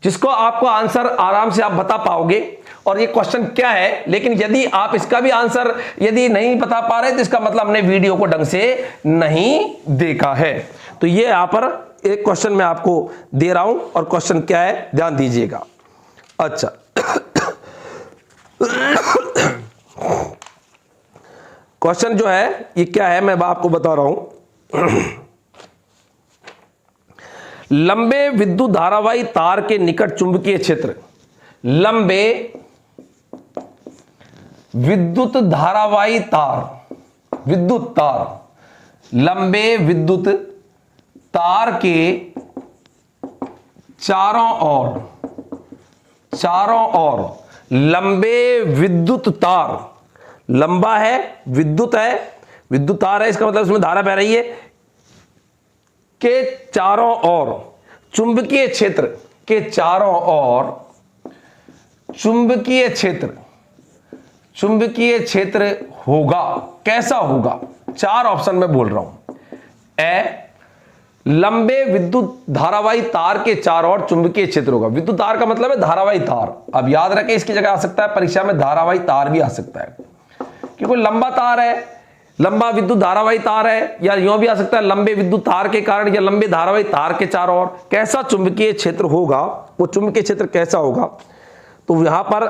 जिसको आपको आंसर आराम से आप बता पाओगे, और ये क्वेश्चन क्या है, लेकिन यदि आप इसका भी आंसर यदि नहीं बता पा रहे तो इसका मतलब हमने वीडियो को ढंग से नहीं देखा है। तो ये यहां पर एक क्वेश्चन मैं आपको दे रहा हूं और क्वेश्चन क्या है ध्यान दीजिएगा। अच्छा क्वेश्चन जो है ये क्या है मैं आपको बता रहा हूं। लंबे विद्युत धारावाही तार के निकट चुंबकीय क्षेत्र, लंबे विद्युत धारावाही तार, विद्युत तार, लंबे विद्युत तार के चारों ओर, लंबे विद्युत तार, लंबा है, विद्युत है, विद्युत तार है, इसका मतलब इसमें धारा बह रही है, के चारों ओर चुंबकीय क्षेत्र के चारों ओर चुंबकीय क्षेत्र होगा। कैसा होगा? 4 ऑप्शन में बोल रहा हूं। ए, लंबे विद्युत धारावाही तार के चारों ओर चुंबकीय क्षेत्र होगा। विद्युत तार का मतलब है धारावाही तार। अब याद रखें, इसकी जगह आ सकता है परीक्षा में धारावाही तार भी आ सकता है, क्योंकि लंबा तार है, लंबा विद्युत धारावाही तार है, या यूं भी आ सकता है लंबे विद्युत तार के कारण या लंबे धारावाही तार के चारों ओर कैसा चुंबकीय क्षेत्र होगा, वो चुंबकीय क्षेत्र कैसा होगा। तो यहां पर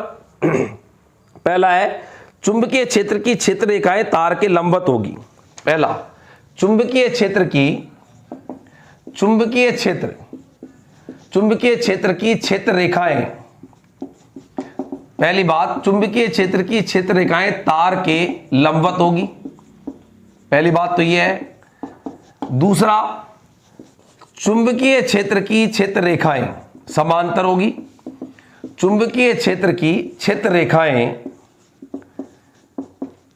पहला है चुंबकीय क्षेत्र की क्षेत्र रेखाएं तार के लंबवत होगी। पहला, चुंबकीय क्षेत्र की क्षेत्र रेखाएं, पहली बात चुंबकीय क्षेत्र की क्षेत्र रेखाएं तार के लंबवत होगी, पहली बात तो यह है। दूसरा, चुंबकीय क्षेत्र की क्षेत्र रेखाएं समांतर होगी। चुंबकीय क्षेत्र की क्षेत्र रेखाएं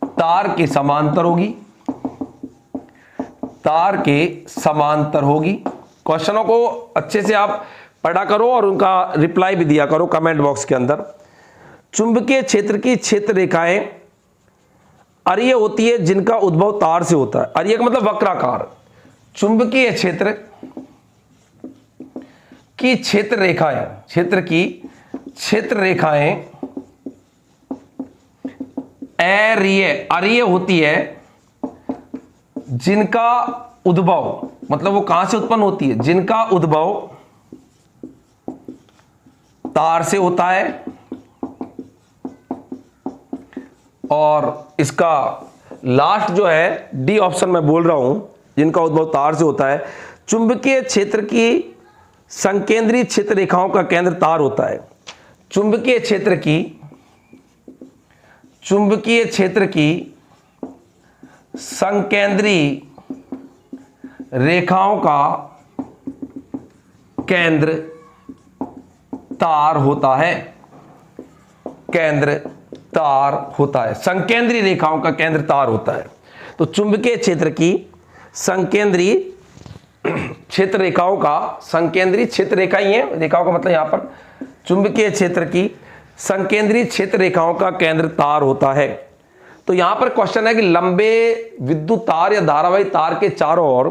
तार के समांतर होगी। क्वेश्चनों को अच्छे से आप पढ़ा करो और उनका रिप्लाई भी दिया करो कमेंट बॉक्स के अंदर। चुंबकीय क्षेत्र की क्षेत्र रेखाएं अरीय होती है जिनका उद्भव तार से होता है। अरीय का मतलब वक्राकार। चुंबकीय क्षेत्र की क्षेत्र रेखाएं अरीय होती है जिनका उद्भव, मतलब वो कहां से उत्पन्न होती है, जिनका उद्भव तार से होता है। और इसका लास्ट जो है डी ऑप्शन में बोल रहा हूं, जिनका उद्भव तार से होता है। चुंबकीय क्षेत्र की संकेंद्रीय क्षेत्र रेखाओं का केंद्र तार होता है। चुंबकीय क्षेत्र की संकेंद्रीय रेखाओं का केंद्र तार होता है। संकेंद्रीय रेखाओं का केंद्र तार होता है। तो चुंबकीय क्षेत्र की संकेंद्रीय क्षेत्र रेखाओं का, संकेंद्रीय क्षेत्र रेखा ही है, रेखाओं का मतलब यहां पर चुंबकीय क्षेत्र की संकेंद्रीय क्षेत्र रेखाओं का केंद्र तार होता है। तो यहां पर क्वेश्चन है कि लंबे विद्युत तार या धारावाही तार के चारों ओर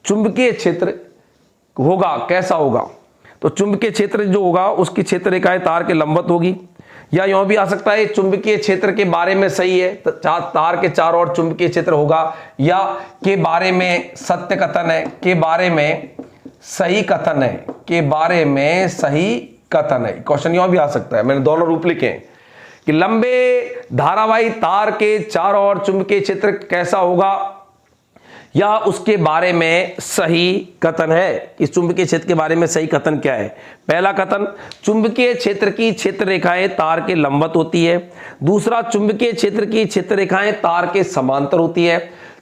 चुंबकीय क्षेत्र होगा, कैसा होगा। तो चुंबकीय क्षेत्र जो होगा उसकी क्षेत्र रेखाएं तार के लंबवत होगी, या यूं भी आ सकता है चुंबकीय क्षेत्र के बारे में सही है, तार के चारों ओर चुंबकीय क्षेत्र होगा, या के बारे में सत्य कथन है, के बारे में सही कथन है। क्वेश्चन यूं भी आ सकता है, मैंने दोनों रूप लिखे हैं कि लंबे धारावाही तार के चारों ओर चुंबकीय क्षेत्र कैसा होगा, या उसके बारे में सही कथन है। इस चुंबकीय क्षेत्र के बारे में सही कथन क्या है? पहला कथन, चुंबकीय क्षेत्र की क्षेत्र रेखाएं तार के लंबवत होती है। दूसरा, चुंबकीय क्षेत्र की क्षेत्र रेखाएं तार के समांतर होती है।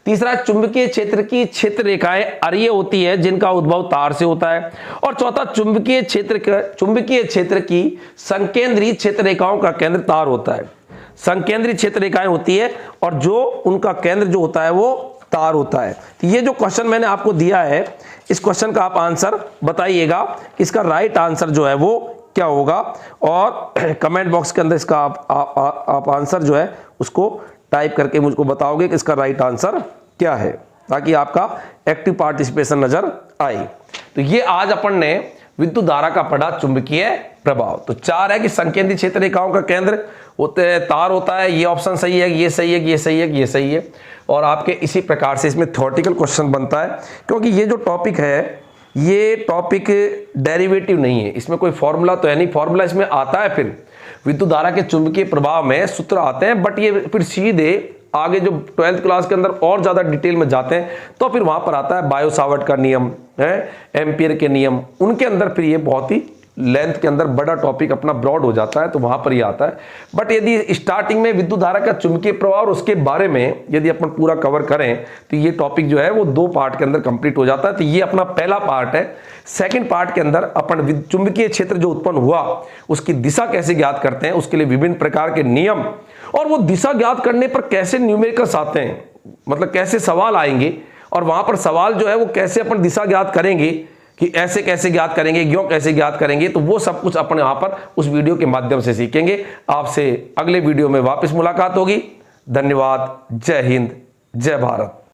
तीसरा, चुंबकीय क्षेत्र की क्षेत्र रेखाएं अरीय होती है जिनका उद्भव तार से होता है। और चौथा, चुंबकीय क्षेत्र की संकेंद्रीय क्षेत्र रेखाओं का केंद्र तार होता है। संकेंद्रीय क्षेत्र रेखाएं होती है और जो उनका केंद्र जो होता है वो तार होता है। तो ये जो क्वेश्चन मैंने आपको दिया है, इस क्वेश्चन का आप आंसर बताइएगा, इसका राइट आंसर जो है वो क्या होगा, और कमेंट बॉक्स के अंदर इसका आप आंसर जो है उसको टाइप करके मुझको बताओगे कि इसका राइट आंसर क्या है, ताकि आपका एक्टिव पार्टिसिपेशन नजर आए। तो ये आज अपन ने विद्युत धारा का पढ़ा चुंबकीय प्रभाव। तो 4 है कि संकेंद्रीय क्षेत्र रेखाओं का केंद्र तार होता है, ये ऑप्शन सही है, ये सही है, ये सही है, ये सही है। और आपके इसी प्रकार से इसमें थ्योरेटिकल क्वेश्चन बनता है, क्योंकि ये जो टॉपिक है ये टॉपिक डेरिवेटिव नहीं है, इसमें कोई फॉर्मूला तो है नहीं। फॉर्मूला इसमें आता है, फिर विद्युत धारा के चुंबकीय प्रभाव में सूत्र आते हैं, बट ये फिर सीधे आगे जो 12th क्लास के अंदर और ज्यादा डिटेल में जाते हैं तो फिर वहां पर आता है बायो सावर्ट का नियम है, एम्पियर के नियम, उनके अंदर फिर ये बहुत ही लेंथ के अंदर बड़ा टॉपिक अपना ब्रॉड हो जाता है, तो वहां पर ये आता है। बट यदि स्टार्टिंग में विद्युत धारा का चुंबकीय प्रभाव और उसके बारे में यदि अपन पूरा कवर करें तो ये टॉपिक जो है वो 2 पार्ट के अंदर कंप्लीट हो जाता है। तो ये अपना पहला पार्ट है। सेकंड पार्ट के अंदर अपन चुंबकीय क्षेत्र जो उत्पन्न हुआ उसकी दिशा कैसे ज्ञात करते हैं, उसके लिए विभिन्न प्रकार के नियम और वो दिशा ज्ञात करने पर कैसे न्यूमेरिकल्स आते हैं, मतलब कैसे सवाल आएंगे और वहां पर सवाल जो है वो कैसे अपन दिशा ज्ञात करेंगे कि ऐसे कैसे ज्ञात करेंगे, यों कैसे ज्ञात करेंगे, तो वो सब कुछ अपन यहां पर उस वीडियो के माध्यम से सीखेंगे। आपसे अगले वीडियो में वापस मुलाकात होगी। धन्यवाद। जय हिंद, जय भारत।